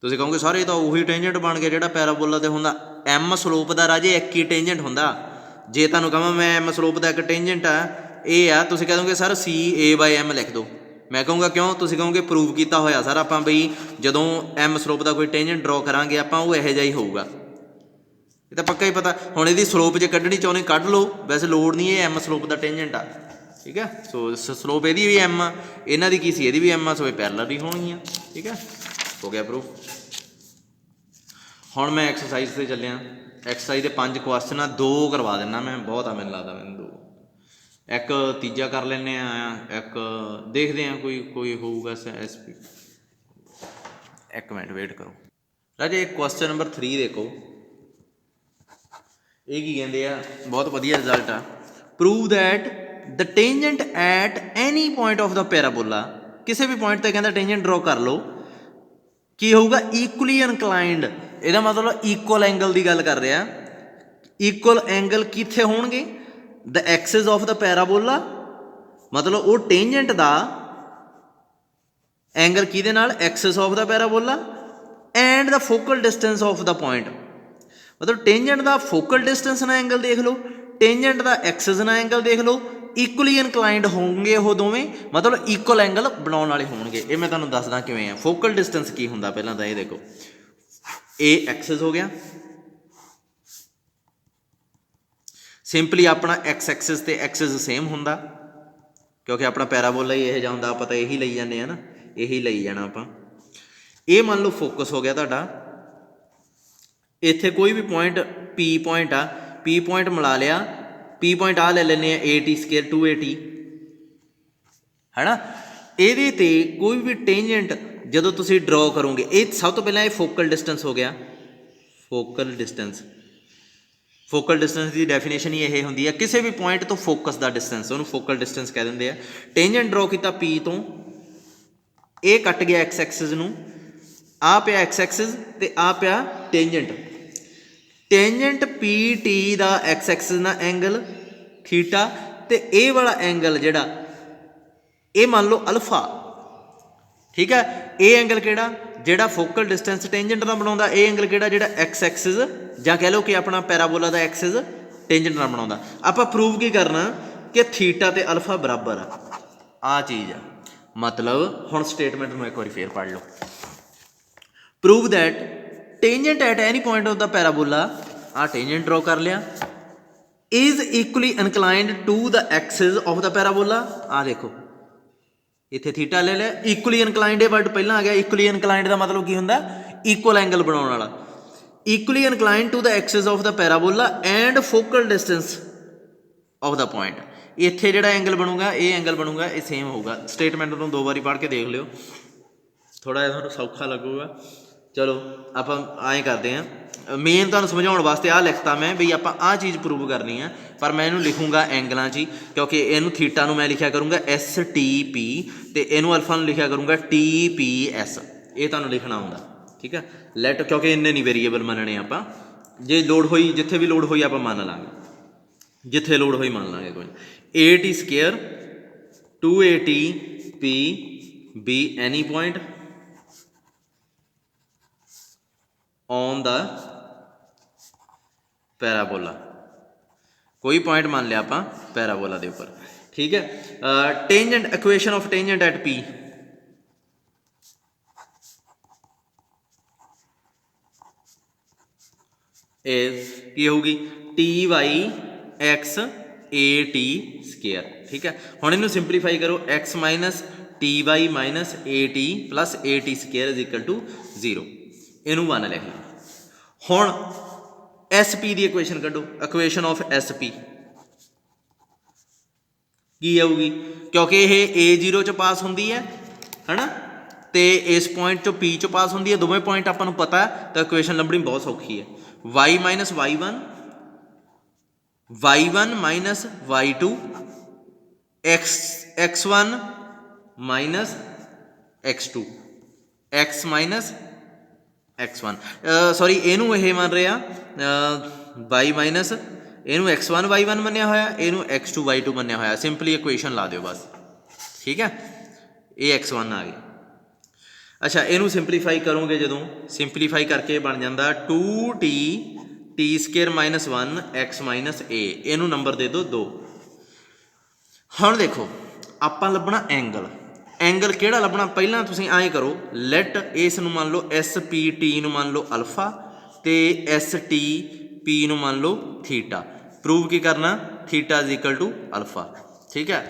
ਤੁਸੀਂ ਕਹੋਗੇ ਸਰ ਇਹ ਤਾਂ ਉਹੀ ਟੇਂਜੈਂਟ ਬਣ ਗਿਆ ਜਿਹੜਾ ਪੈਰਾਬੋਲਾ ਤੇ ਹੁੰਦਾ। m ਸਲੋਪ ਦਾ ਰਾਜੇ ਇੱਕ ਹੀ ਟੇਂਜੈਂਟ ਹੁੰਦਾ। ਜੇ ਤੁਹਾਨੂੰ ਕਹਾਂ ਮੈਂ m ਸਲੋਪ ਦਾ ਇੱਕ ਟੇਂਜੈਂਟ ਆ ਇਹ ਆ, ਤੁਸੀਂ ਕਹਿ ਦੋਗੇ ਸਰ c/a/m ਲਿਖ ਦਿਓ। ਮੈਂ ਕਹੂੰਗਾ ਕਿਉਂ, ਤੁਸੀਂ ਕਹੋਗੇ ਪ੍ਰੂਵ ਕੀਤਾ ਹੋਇਆ ਸਰ ਆਪਾਂ ਬਈ ਜਦੋਂ m ਸਲੋਪ ਦਾ ਕੋਈ ਟੇਂਜੈਂਟ ਡਰੋ ਕਰਾਂਗੇ ਆਪਾਂ ਉਹ ਇਹੋ ਜਿਹਾ ਹੀ ਹੋਊਗਾ। ਇਹ ਤਾਂ ਪੱਕਾ ਹੀ ਪਤਾ। ਹੁਣ ਇਹਦੀ ਸਲੋਪ ਜੇ ਕੱਢਣੀ ਚਾਹੁੰਦੇ ਕੱਢ ਲਓ, ਵੈਸੇ ਲੋੜ ਨਹੀਂ, ਇਹ m ਸਲੋਪ ਦਾ ਟੇਂਜੈਂਟ ਆ। ਠੀਕ ਹੈ, ਸੋ ਸਲੋਪ ਇਹਦੀ ਵੀ m ਆ, ਇਹਨਾਂ ਦੀ ਕੀ ਸੀ, ਇਹਦੀ ਵੀ m ਆ, ਸੋ ਇਹ ਪੈਰਲਲ ਹੀ ਹੋਣਗੀਆਂ। ਠੀਕ ਹੈ, ਹੋ ਗਿਆ ਪ੍ਰੂਫ। ਹੁਣ ਮੈਂ ਐਕਸਰਸਾਈਜ਼ ਤੇ ਚੱਲਿਆ। ਐਕਸਰਸਾਈਜ਼ ਦੇ 5 ਕੁਐਸਚਨ ਆ, 2 ਕਰਵਾ ਦਿੰਦਾ ਮੈਂ, ਬਹੁਤ ਆ ਮੈਨੂੰ ਲੱਗਦਾ, ਮੈਨੂੰ 2, ਇੱਕ ਤੀਜਾ ਕਰ ਲੈਂਦੇ ਆ, ਇੱਕ ਦੇਖਦੇ ਹਾਂ ਕੋਈ ਹੋਊਗਾ SP। ਇੱਕ ਮਿੰਟ ਵੇਟ ਕਰੋ ਰਾਜੇ। ਕੁਐਸਚਨ ਨੰਬਰ 3 ਦੇਖੋ, ਇਹ ਕੀ ਕਹਿੰਦੇ ਆ, ਬਹੁਤ ਵਧੀਆ ਰਿਜ਼ਲਟ ਆ। Prove that the tangent at any point of the parabola, ਕਿਸੇ ਵੀ ਪੁਆਇੰਟ ਤੇ ਕਹਿੰਦਾ ਟੇਂਜੈਂਟ ਡਰੋ ਕਰ ਲਓ, ਕੀ ਹੋਊਗਾ ਇਕੁਅਲੀ ਇਨਕਲਾਈਨਡ। ਇਹਦਾ ਮਤਲਬ ਇਕੁਅਲ ਐਂਗਲ ਦੀ ਗੱਲ ਕਰ ਰਿਹਾ। ਇਕੁਅਲ ਐਂਗਲ ਕਿੱਥੇ ਹੋਣਗੇ, ਦ ਐਕਸਿਸ ਆਫ ਦਾ ਪੈਰਾਬੋਲਾ, ਮਤਲਬ ਉਹ ਟੇਂਜੈਂਟ ਦਾ ਐਂਗਲ ਕਿਹਦੇ ਨਾਲ, Axis of the parabola, and the focal distance of the point. ਮਤਲਬ ਟੇਂਜੈਂਟ ਦਾ ਫੋਕਲ ਡਿਸਟੈਂਸ ਨਾਲ ਐਂਗਲ ਦੇਖ ਲਓ, ਟੇਂਜੈਂਟ ਦਾ ਐਕਸਿਸ ਨਾਲ ਐਂਗਲ ਦੇਖ ਲਓ, ਇਕੁਅਲੀ ਇਨਕਲਾਈਨਡ ਹੋਣਗੇ ਉਹ ਦੋਵੇਂ, ਮਤਲਬ ਇਕੁਅਲ ਐਂਗਲ ਬਣਾਉਣ ਵਾਲੇ ਹੋਣਗੇ। ਇਹ ਮੈਂ ਤੁਹਾਨੂੰ ਦੱਸਦਾ ਕਿਵੇਂ ਆ। ਫੋਕਲ ਡਿਸਟੈਂਸ ਕੀ ਹੁੰਦਾ, ਪਹਿਲਾਂ ਤਾਂ ਇਹ ਦੇਖੋ, ਇਹ ਐਕਸਿਸ ਹੋ ਗਿਆ, ਸਿੰਪਲੀ ਆਪਣਾ x ਐਕਸਿਸ ਤੇ ਐਕਸਿਸ ਸੇਮ ਹੁੰਦਾ ਕਿਉਂਕਿ ਆਪਣਾ ਪੈਰਾਬੋਲਾ ਹੀ ਇਹ ਜਿਹਾ ਹੁੰਦਾ, ਆਪਾਂ ਤਾਂ ਇਹੀ ਲਈ ਜਾਂਦੇ ਹਾਂ ਨਾ, ਇਹੀ ਲਈ ਜਾਣਾ ਆਪਾਂ। ਇਹ ਮੰਨ ਲਓ ਫੋਕਸ ਹੋ ਗਿਆ ਤੁਹਾਡਾ, ਇੱਥੇ ਕੋਈ ਵੀ ਪੁਆਇੰਟ P ਪੁਆਇੰਟ ਆ, P ਪੁਆਇੰਟ ਮਿਲਾ ਲਿਆ, P ਪੁਆਇੰਟ ਆ ਲੈ ਲੈਂਦੇ ਆ at² 2at, ਹੈ ਨਾ। ਇਹਦੇ 'ਤੇ ਕੋਈ ਵੀ ਟੇਂਜੈਂਟ ਜਦੋਂ ਤੁਸੀਂ ਡਰੋ ਕਰੋਗੇ, ਇਹ ਸਭ ਤੋਂ ਪਹਿਲਾਂ ਇਹ ਫੋਕਲ ਡਿਸਟੈਂਸ ਹੋ ਗਿਆ। ਫੋਕਲ ਡਿਸਟੈਂਸ ਦੀ ਡੈਫੀਨੇਸ਼ਨ ਹੀ ਇਹ ਹੁੰਦੀ ਹੈ, ਕਿਸੇ ਵੀ ਪੁਆਇੰਟ ਤੋਂ ਫੋਕਸ ਦਾ ਡਿਸਟੈਂਸ, ਉਹਨੂੰ ਫੋਕਲ ਡਿਸਟੈਂਸ ਕਹਿ ਦਿੰਦੇ ਆ। ਟੇਂਜੈਂਟ ਡਰੋ ਕੀਤਾ P ਤੋਂ, ਇਹ ਕੱਟ ਗਿਆ x ਐਕਸਿਸ ਨੂੰ, ਆ ਪਿਆ x ਐਕਸਿਸ ਤੇ ਆ ਪਿਆ ਟੇਂਜੈਂਟ। ਟੇਂਜੈਂਟ PT ਦਾ x ਐਕਸਿਸ ਨਾਲ ਐਂਗਲ ਥੀਟਾ, ਤੇ ਇਹ ਵਾਲਾ ਐਂਗਲ ਜਿਹੜਾ ਇਹ ਮੰਨ ਲਓ ਅਲਫਾ। ਠੀਕ ਹੈ, ਇਹ ਐਂਗਲ ਕਿਹੜਾ, ਜਿਹੜਾ ਫੋਕਲ ਡਿਸਟੈਂਸ ਟੇਂਜੈਂਟ ਦਾ ਬਣਾਉਂਦਾ, ਇਹ ਐਂਗਲ ਕਿਹੜਾ, ਜਿਹੜਾ x ਐਕਸਿਸ ਜਾਂ ਕਹਿ ਲਓ ਕਿ ਆਪਣਾ ਪੈਰਾਬੋਲਾ ਦਾ ਐਕਸਿਸ ਟੇਂਜੈਂਟ ਨਾਲ ਬਣਾਉਂਦਾ। ਆਪਾਂ ਪ੍ਰੂਵ ਕੀ ਕਰਨਾ ਕਿ ਥੀਟਾ ਤੇ ਅਲਫਾ ਬਰਾਬਰ ਆ ਚੀਜ਼ ਆ। ਮਤਲਬ ਹੁਣ ਸਟੇਟਮੈਂਟ ਨੂੰ ਇੱਕ ਵਾਰੀ ਫੇਰ ਪੜ੍ਹ ਲਓ। Prove that tangent at any point of the parabola, ਆ ਟੇਂਜੈਂਟ ਡਰੋ ਕਰ ਲਿਆ, is equally inclined to the axis of the parabola. ਆ ਦੇਖੋ ਇੱਥੇ ਥੀਟਾ ਲੈ ਲਿਆ, ਇਕੁਅਲੀ ਇਨਕਲਾਈਨਡ ਇਹ ਵਰਡ ਪਹਿਲਾਂ ਆ ਗਿਆ। ਇਕੁਅਲੀ ਇਨਕਲਾਈਨਡ ਦਾ ਮਤਲਬ ਕੀ ਹੁੰਦਾ, ਇਕੁਅਲ ਐਂਗਲ ਬਣਾਉਣ ਵਾਲਾ। Equally inclined to the axis of the parabola and focal distance of the point. ਇੱਥੇ ਜਿਹੜਾ ਐਂਗਲ ਬਣੂਗਾ, ਇਹ ਐਂਗਲ ਬਣੂਗਾ, ਇਹ ਸੇਮ ਹੋਊਗਾ। ਸਟੇਟਮੈਂਟ ਨੂੰ 2 ਵਾਰੀ ਪੜ੍ਹ ਕੇ ਦੇਖ ਲਿਓ, ਥੋੜ੍ਹਾ ਜਿਹਾ ਤੁਹਾਨੂੰ ਸੌਖਾ ਲੱਗੂਗਾ। ਚਲੋ ਆਪਾਂ ਐਂ ਕਰਦੇ ਹਾਂ, ਮੇਨ ਤੁਹਾਨੂੰ ਸਮਝਾਉਣ ਵਾਸਤੇ ਆਹ ਲਿਖਤਾ ਮੈਂ ਵੀ ਆਪਾਂ ਆਹ ਚੀਜ਼ ਪ੍ਰੂਵ ਕਰਨੀ ਆ, ਪਰ ਮੈਂ ਇਹਨੂੰ ਲਿਖੂੰਗਾ ਐਂਗਲਾਂ 'ਚ ਹੀ, ਕਿਉਂਕਿ ਇਹਨੂੰ ਥੀਟਾ ਨੂੰ ਮੈਂ ਲਿਖਿਆ ਕਰੂੰਗਾ STP ਤੇ ਇਹਨੂੰ ਅਲਫਾ ਨੂੰ ਲਿਖਿਆ ਕਰੂੰਗਾ TPS। ਇਹ ਤੁਹਾਨੂੰ ਲਿਖਣਾ ਆਉਂਦਾ, ਠੀਕ ਹੈ। ਲੈਟ, ਕਿਉਂਕਿ ਇੰਨੇ ਨਹੀਂ ਵੇਰੀਏਬਲ ਮੰਨਣੇ ਆਪਾਂ, ਜੇ ਲੋੜ ਹੋਈ, ਜਿੱਥੇ ਵੀ ਲੋੜ ਹੋਈ ਆਪਾਂ ਮੰਨ ਲਾਂਗੇ, ਜਿੱਥੇ ਲੋੜ ਹੋਈ ਮੰਨ ਲਾਂਗੇ। ਕੋਈ AT² 2ATP be any point on the parabola, कोई पॉइंट मान लिया आप पैराबोला के उपर, ठीक है। Tangent, equation of tangent at P, की होगी t y x a t square, ठीक है। हुण इनू सिंपलीफाई करो, x minus t y minus a t plus a t square is equal to 0, इनू 1 लिख लो। हुण एस पी की इक्वेशन कढो, इक्वेशन ऑफ एस पी की आऊगी, क्योंकि ये A0 च पास होंदी है ना, तो इस पॉइंट चो P चो पास होंदी है, दोवें पॉइंट आपां नूं पता है, तो इक्वेशन लभणी बहुत सौखी है। y minus y1, y1 minus y2, x1 minus x2, x minus x1, sorry इनू ये मान रहे y माइनस, इनू x1 y1 मन्निया होया, इनू x2 y2 मन्निया होया, सिंपली इक्वेशन ला दो बस, ठीक है। ये x1 आ गई। अच्छा, इनू सिंपलीफाई करोगे, जो सिंपलीफाई करके बन जाता 2t t square minus 1 x minus a, इनू नंबर दे दो 2। हुण देखो आपां लभना एंगल, एंगल किहड़ा लभना, पहलां तुसीं ऐ करो, लैट इस नूं मान लो एस पी टी नूं मान लो अल्फा, ते एस टी पी नूं मान लो थीटा, प्रूव की करना, theta is equal to alpha, ठीक है।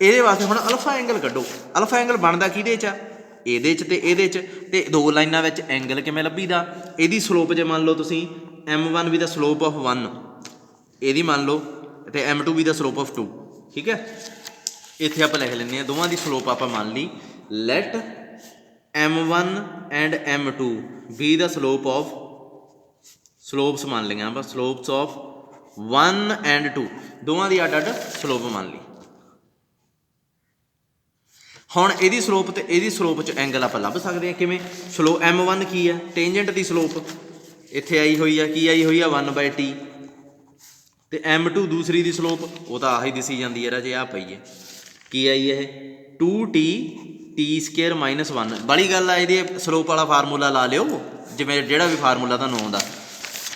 ये वास्ते हुण अल्फा एंगल कड्डो, अल्फा एंगल बनदा किहदे च, ਇਹਦੇ 'ਚ ਤੇ ਇਹਦੇ 'ਚ, ਤੇ ਦੋ ਲਾਈਨਾਂ ਵਿੱਚ ਐਂਗਲ ਕਿਵੇਂ ਲੱਭੀਦਾ, ਇਹਦੀ ਸਲੋਪ ਜੇ ਮੰਨ ਲਓ ਤੁਸੀਂ m1 we the slope of 1, ਇਹਦੀ ਮੰਨ ਲਓ, ਤੇ m2 ਵੀ ਦਾ ਸਲੋਪ ਆਫ 2, ਠੀਕ ਹੈ। ਇੱਥੇ ਆਪਾਂ ਲਿਖ ਲੈਂਦੇ ਹਾਂ ਦੋਵਾਂ ਦੀ ਸਲੋਪ ਆਪਾਂ ਮੰਨ ਲਈ, ਲੈਟ m1 ਐਂਡ m2 ਵੀ ਦਾ ਸਲੋਪ ਆਫ, ਸਲੋਪਸ ਮੰਨ ਲਈਆਂ ਆਪਾਂ, ਸਲੋਪਸ ਆਫ 1 ਐਂਡ 2, ਦੋਵਾਂ ਦੀ ਅੱਡ ਅੱਡ ਸਲੋਪ ਮੰਨ ਲਈ। ਹੁਣ ਇਹਦੀ ਸਲੋਪ ਤੇ ਇਹਦੀ ਸਲੋਪ 'ਚ ਐਂਗਲ ਆਪਾਂ ਲੱਭ ਸਕਦੇ ਹਾਂ ਕਿਵੇਂ, ਸਲੋ m1 ਕੀ ਹੈ, ਟੇਂਜੈਂਟ ਦੀ ਸਲੋਪ ਇੱਥੇ ਆਈ ਹੋਈ ਆ, ਕੀ ਆਈ ਹੋਈ ਆ 1/t, ਤੇ m2 ਦੂਸਰੀ ਦੀ ਸਲੋਪ ਉਹ ਤਾਂ ਆਹੀ ਦਿਸੀ ਜਾਂਦੀ ਹੈ ਰਾਜੇ, ਆ ਪਈ ਹੈ, ਕੀ ਆਈ ਇਹ 2t ਟੀ ਸਕੇਅਰ ਮਾਈਨਸ 1, ਬੜੀ ਗੱਲ ਆ, ਇਹਦੇ ਸਲੋਪ ਵਾਲਾ ਫਾਰਮੂਲਾ ਲਾ ਲਿਓ, ਜਿਵੇਂ ਜਿਹੜਾ ਵੀ ਫਾਰਮੂਲਾ ਤੁਹਾਨੂੰ ਆਉਂਦਾ।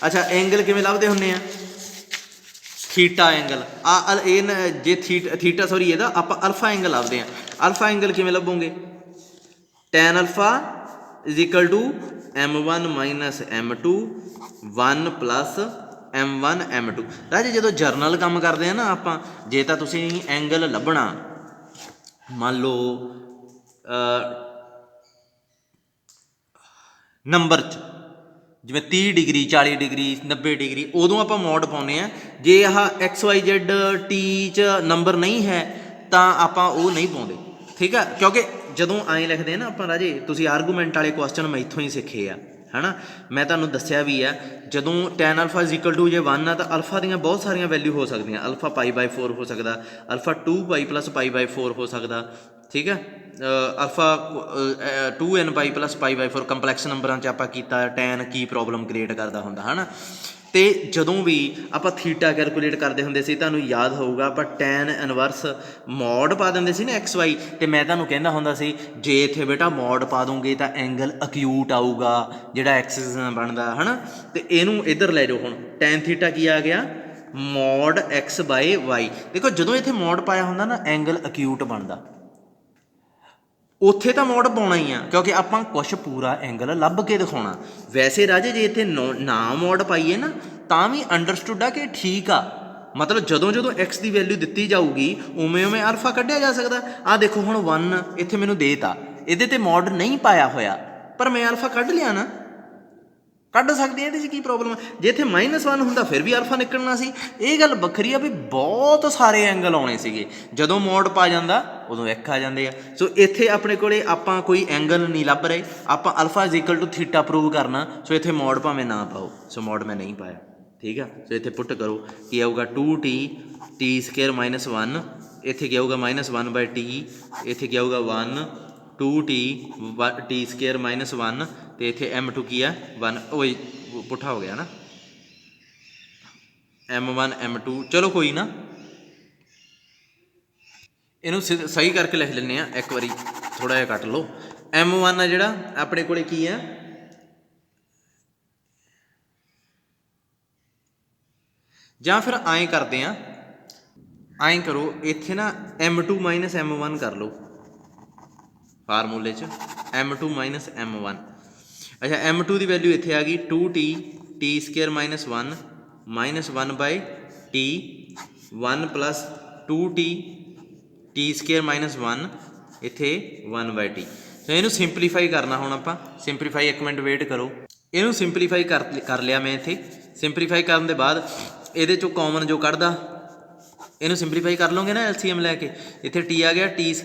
ਅੱਛਾ, ਐਂਗਲ ਕਿਵੇਂ ਲੱਭਦੇ ਹੁੰਦੇ ਆ, थीटा एंगल जे थीटा सॉरी ਇਹਦਾ ਆਪਾਂ अल्फा एंगल ਲੱਭਦੇ ਆ, अल्फा एंगल किवें ਲੱਭੋਗੇ, tan alpha is equal to m1 minus m2 1 plus m1 m2। राजे जो जरनल काम करते हैं ना ਆਪਾਂ, जे ਤਾਂ ਤੁਸੀਂ एंगल ਲੱਭਣਾ ਮੰਨ ਲਓ नंबर च, जिमें 30 डिग्री 40 डिग्री 90 डिग्री, उदों आप मोड पाने हैं, जे आह XYZ टी च नंबर नहीं है तो आप नहीं पाते, ठीक है। क्योंकि जदों आए लिखते हैं ना आप राजे, तुसीं आर्गूमेंट वाले क्वेश्चन मैं इत्थों ही सीखे आ, है ना, मैं तुहानूं दस्सिया भी है, जदों tan alpha is equal to जे 1 है तो अल्फा दी बहुत सारिया वैल्यू हो सकती, अल्फा π/4 हो सकता, अल्फा 2π + π/4 हो सकता, ठीक है। अल्फा 2n π + π/4 ਕੰਪਲੈਕਸ ਨੰਬਰਾਂ 'ਚ ਆਪਾਂ ਕੀਤਾ, ਟੈਨ ਕੀ ਪ੍ਰੋਬਲਮ ਕ੍ਰੀਏਟ ਕਰਦਾ ਹੁੰਦਾ ਹੈ ਨਾ। ਤੇ ਜਦੋਂ ਵੀ ਆਪਾਂ ਥੀਟਾ ਕੈਲਕੂਲੇਟ ਕਰਦੇ ਹੁੰਦੇ ਸੀ, ਤੁਹਾਨੂੰ ਯਾਦ ਹੋਊਗਾ ਆਪਾਂ ਟੈਨ ਇਨਵਰਸ ਮੋਡ ਪਾ ਦਿੰਦੇ ਸੀ ਨਾ XY, ਤੇ ਮੈਂ ਤੁਹਾਨੂੰ ਕਹਿੰਦਾ ਹੁੰਦਾ ਸੀ ਜੇ ਇੱਥੇ ਬੇਟਾ ਮੋਡ ਪਾ ਦੋਗੇ ਤਾਂ ਐਂਗਲ ਅਕਿਊਟ ਆਊਗਾ ਜਿਹੜਾ ਐਕਸਿਸ ਨਾਲ ਬਣਦਾ ਹੈ ਨਾ। ਤੇ ਇਹਨੂੰ ਇੱਧਰ ਲੈ ਜਾਓ, ਹੁਣ ਟੈਨ ਥੀਟਾ ਕੀ ਆ ਗਿਆ, ਮੋਡ x/y। ਦੇਖੋ ਜਦੋਂ ਇੱਥੇ ਮੋਡ ਪਾਇਆ ਹੁੰਦਾ ਨਾ ਐਂਗਲ ਅਕਿਊਟ ਬਣਦਾ, ਉੱਥੇ ਤਾਂ ਮੋਡ ਪਾਉਣਾ ਹੀ ਆ, ਕਿਉਂਕਿ ਆਪਾਂ ਕੁਛ ਪੂਰਾ ਐਂਗਲ ਲੱਭ ਕੇ ਦਿਖਾਉਣਾ। ਵੈਸੇ ਰਾਜੇ ਜੇ ਇੱਥੇ ਨਾ ਮੋਡ ਪਾਈਏ ਨਾ ਤਾਂ ਵੀ ਅੰਡਰਸਟੂਡ ਆ ਕਿ ਠੀਕ ਆ, ਮਤਲਬ ਜਦੋਂ ਜਦੋਂ ਐਕਸ ਦੀ ਵੈਲਿਊ ਦਿੱਤੀ ਜਾਊਗੀ ਉਵੇਂ ਉਵੇਂ ਅਲਫਾ ਕੱਢਿਆ ਜਾ ਸਕਦਾ। ਆਹ ਦੇਖੋ ਹੁਣ 1 ਇੱਥੇ ਮੈਨੂੰ ਦੇ ਤਾ, ਇਹਦੇ ਤੇ ਮੋਡ ਨਹੀਂ ਪਾਇਆ ਹੋਇਆ, ਪਰ ਮੈਂ ਅਲਫਾ ਕੱਢ ਲਿਆ ਨਾ, ਕੱਢ ਸਕਦੇ ਆ, ਇਹਦੇ 'ਚ ਕੀ ਪ੍ਰੋਬਲਮ। ਜੇ ਇੱਥੇ -1 ਹੁੰਦਾ ਫਿਰ ਵੀ ਅਲਫਾ ਨਿਕਲਣਾ ਸੀ। ਇਹ ਗੱਲ ਵੱਖਰੀ ਆ ਵੀ ਬਹੁਤ ਸਾਰੇ ਐਂਗਲ ਆਉਣੇ ਸੀਗੇ, ਜਦੋਂ ਮੋਡ ਪਾ ਜਾਂਦਾ ਉਦੋਂ ਇੱਕ ਆ ਜਾਂਦੇ ਆ। ਸੋ ਇੱਥੇ ਆਪਣੇ ਕੋਲੇ ਆਪਾਂ ਕੋਈ ਐਂਗਲ ਨਹੀਂ ਲੱਭ ਰਹੇ, ਆਪਾਂ alpha is equal to theta prove ਕਰਨਾ। ਸੋ ਇੱਥੇ ਮੋਡ ਭਾਵੇਂ ਨਾ ਪਾਓ, ਸੋ ਮੋਡ ਮੈਂ ਨਹੀਂ ਪਾਇਆ, ਠੀਕ ਆ। ਸੋ ਇੱਥੇ ਪੁੱਟ ਕਰੋ, ਕੀ ਆਊਗਾ 2t ਟੀ ਸਕੇਅਰ -1, ਇੱਥੇ ਕੀ ਆਊਗਾ -1/t, ਇੱਥੇ ਕੀ ਆਊਗਾ 1 2t ਟੀ ਸਕੇਅਰ -1, ਤੇ ਇੱਥੇ m2 ਕੀ ਆ 1, ਉਹ ਪੁੱਠਾ ਹੋ ਗਿਆ ਨਾ, m1 m2। ਚਲੋ ਕੋਈ ਨਾ, ਇਹਨੂੰ ਸਹੀ ਕਰਕੇ ਲਿਖ ਲੈਂਦੇ ਹਾਂ ਇੱਕ ਵਾਰੀ, ਥੋੜ੍ਹਾ ਜਿਹਾ ਕੱਟ ਲਓ। m1 ਆ ਜਿਹੜਾ ਆਪਣੇ ਕੋਲੇ ਕੀ ਆ, ਜਾਂ ਫਿਰ ਐਂ ਕਰਦੇ ਆ, ਐਂ ਕਰੋ ਇੱਥੇ ਨਾ M2 - M1 ਕਰ ਲਓ ਫਾਰਮੂਲੇ 'ਚ, M2 - M1। ਅੱਛਾ M2 ਦੀ ਵੈਲਿਊ ਇੱਥੇ ਆ ਗਈ 2t t² - 1 -1/t 1 + 2t t² - 1 ਇੱਥੇ 1/t। ਸੋ ਇਹਨੂੰ ਸਿੰਪਲੀਫਾਈ ਕਰਨਾ ਹੁਣ ਆਪਾਂ। ਸਿੰਪਲੀਫਾਈ, ਇੱਕ ਮਿੰਟ ਵੇਟ ਕਰੋ। ਇਹਨੂੰ ਸਿੰਪਲੀਫਾਈ ਕਰ ਲਿਆ ਮੈਂ ਇੱਥੇ। ਸਿੰਪਲੀਫਾਈ ਕਰਨ ਦੇ ਬਾਅਦ ਇਹਦੇ 'ਚੋਂ ਕਾਮਨ ਜੋ ਕੱਢਦਾ ਇਹਨੂੰ ਸਿੰਪਲੀਫਾਈ ਕਰ ਲਓਗੇ ਨਾ LCM ਲੈ ਕੇ। ਇੱਥੇ t ਆ ਗਿਆ t² +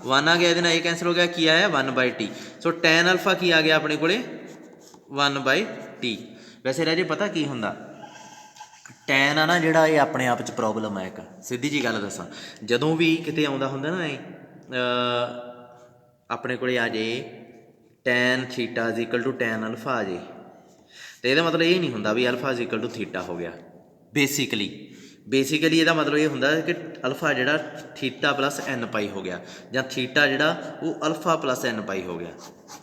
1 ਆ ਗਿਆ, ਇਹਦੇ ਨਾਲ ਇਹ ਕੈਂਸਲ ਹੋ ਗਿਆ, ਕੀ ਆਇਆ 1/t। ਸੋ tan α ਕੀ ਆ ਗਿਆ ਆਪਣੇ ਕੋਲੇ 1/t। ਵੈਸੇ ਰਾਜੇ ਪਤਾ ਕੀ ਹੁੰਦਾ, ਟੈਨ ਆ ਨਾ ਜਿਹੜਾ, ਇਹ ਆਪਣੇ ਆਪ 'ਚ ਪ੍ਰੋਬਲਮ ਹੈ ਇੱਕ। ਸਿੱਧੀ ਜੀ ਗੱਲ ਦੱਸਾਂ, ਜਦੋਂ ਵੀ ਕਿਤੇ ਆਉਂਦਾ ਹੁੰਦਾ ਨਾ ਆਪਣੇ ਕੋਲੇ ਆ ਜੇ tan θ = tan α ਆ ਜੇ, ਅਤੇ ਇਹਦਾ ਮਤਲਬ ਇਹ ਨਹੀਂ ਹੁੰਦਾ ਵੀ α = θ ਹੋ ਗਿਆ। ਬੇਸਿਕਲੀ ਇਹਦਾ ਮਤਲਬ ਇਹ ਹੁੰਦਾ ਕਿ ਅਲਫਾ ਜਿਹੜਾ θ + nπ ਹੋ ਗਿਆ, ਜਾਂ ਥੀਟਾ ਜਿਹੜਾ ਉਹ α + nπ ਹੋ ਗਿਆ।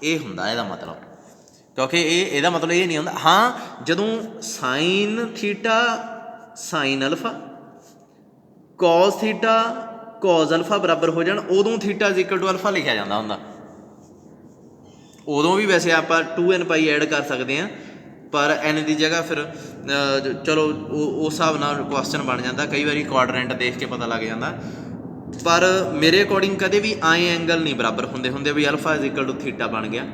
ਇਹ ਹੁੰਦਾ ਇਹਦਾ ਮਤਲਬ, ਕਿਉਂਕਿ ਇਹਦਾ ਮਤਲਬ ਇਹ ਨਹੀਂ ਹੁੰਦਾ। ਹਾਂ, ਜਦੋਂ sin θ sin α cos θ cos α ਬਰਾਬਰ ਹੋ ਜਾਣ, ਉਦੋਂ θ = α ਲਿਖਿਆ ਜਾਂਦਾ ਹੁੰਦਾ। ਉਦੋਂ ਵੀ ਵੈਸੇ ਆਪਾਂ 2nπ ਐਡ ਕਰ ਸਕਦੇ ਹਾਂ, ਪਰ n ਦੀ ਜਗ੍ਹਾ ਫਿਰ ਚਲੋ ਉਸ ਹਿਸਾਬ ਨਾਲ ਕੁਐਸਚਨ ਬਣ ਜਾਂਦਾ। ਕਈ ਵਾਰੀ ਕੁਆਡਰੈਂਟ ਦੇਖ ਕੇ ਪਤਾ ਲੱਗ ਜਾਂਦਾ, ਪਰ ਮੇਰੇ ਅਕੋਰਡਿੰਗ ਕਦੇ ਵੀ ਆਏ ਐਂਗਲ ਨਹੀਂ ਬਰਾਬਰ ਹੁੰਦੇ ਵੀ α = θ ਬਣ ਗਿਆ।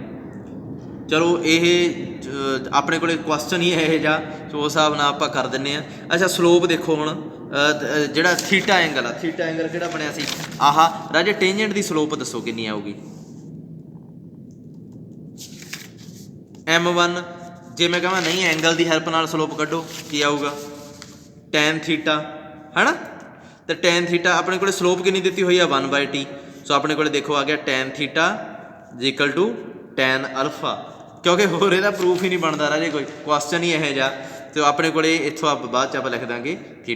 ਚਲੋ ਇਹ ਆਪਣੇ ਕੋਲੇ ਕੁਐਸਚਨ ਹੀ ਇਹੋ ਜਿਹਾ, ਸੋ ਉਸ ਹਿਸਾਬ ਨਾਲ ਆਪਾਂ ਕਰ ਦਿੰਦੇ ਹਾਂ। ਅੱਛਾ ਸਲੋਪ ਦੇਖੋ ਹੁਣ, ਜਿਹੜਾ ਥੀਟਾ ਐਂਗਲ ਆ, ਥੀਟਾ ਐਂਗਲ ਕਿਹੜਾ ਬਣਿਆ ਸੀ ਆਹ ਰਾਜੇ, ਟੇਂਜੈਂਟ ਦੀ ਸਲੋਪ ਦੱਸੋ ਕਿੰਨੀ ਆਊਗੀ M1। ਜੇ ਮੈਂ ਕਹਾਂ ਨਹੀਂ ਐਂਗਲ ਦੀ ਹੈਲਪ ਨਾਲ ਸਲੋਪ ਕੱਢੋ, ਕੀ ਆਊਗਾ tan θ, ਹੈ ਨਾ। ਅਤੇ tan θ ਆਪਣੇ ਕੋਲ ਸਲੋਪ ਕਿੰਨੀ ਦਿੱਤੀ ਹੋਈ ਆ 1/t। ਸੋ ਆਪਣੇ ਕੋਲ ਦੇਖੋ ਆ ਗਿਆ tan θ = tan α, ਕਿਉਂਕਿ ਹੋਰ ਇਹਦਾ ਪ੍ਰੂਫ ਹੀ ਨਹੀਂ ਬਣਦਾ ਰਾਜੇ, ਕੋਈ ਕੁਐਸਚਨ ਹੀ ਇਹੋ ਜਿਹਾ। ਅਤੇ ਆਪਣੇ ਕੋਲ ਇੱਥੋਂ ਆਪਾਂ ਬਾਅਦ 'ਚ ਆਪਾਂ ਲਿਖ ਦਾਂਗੇ θ =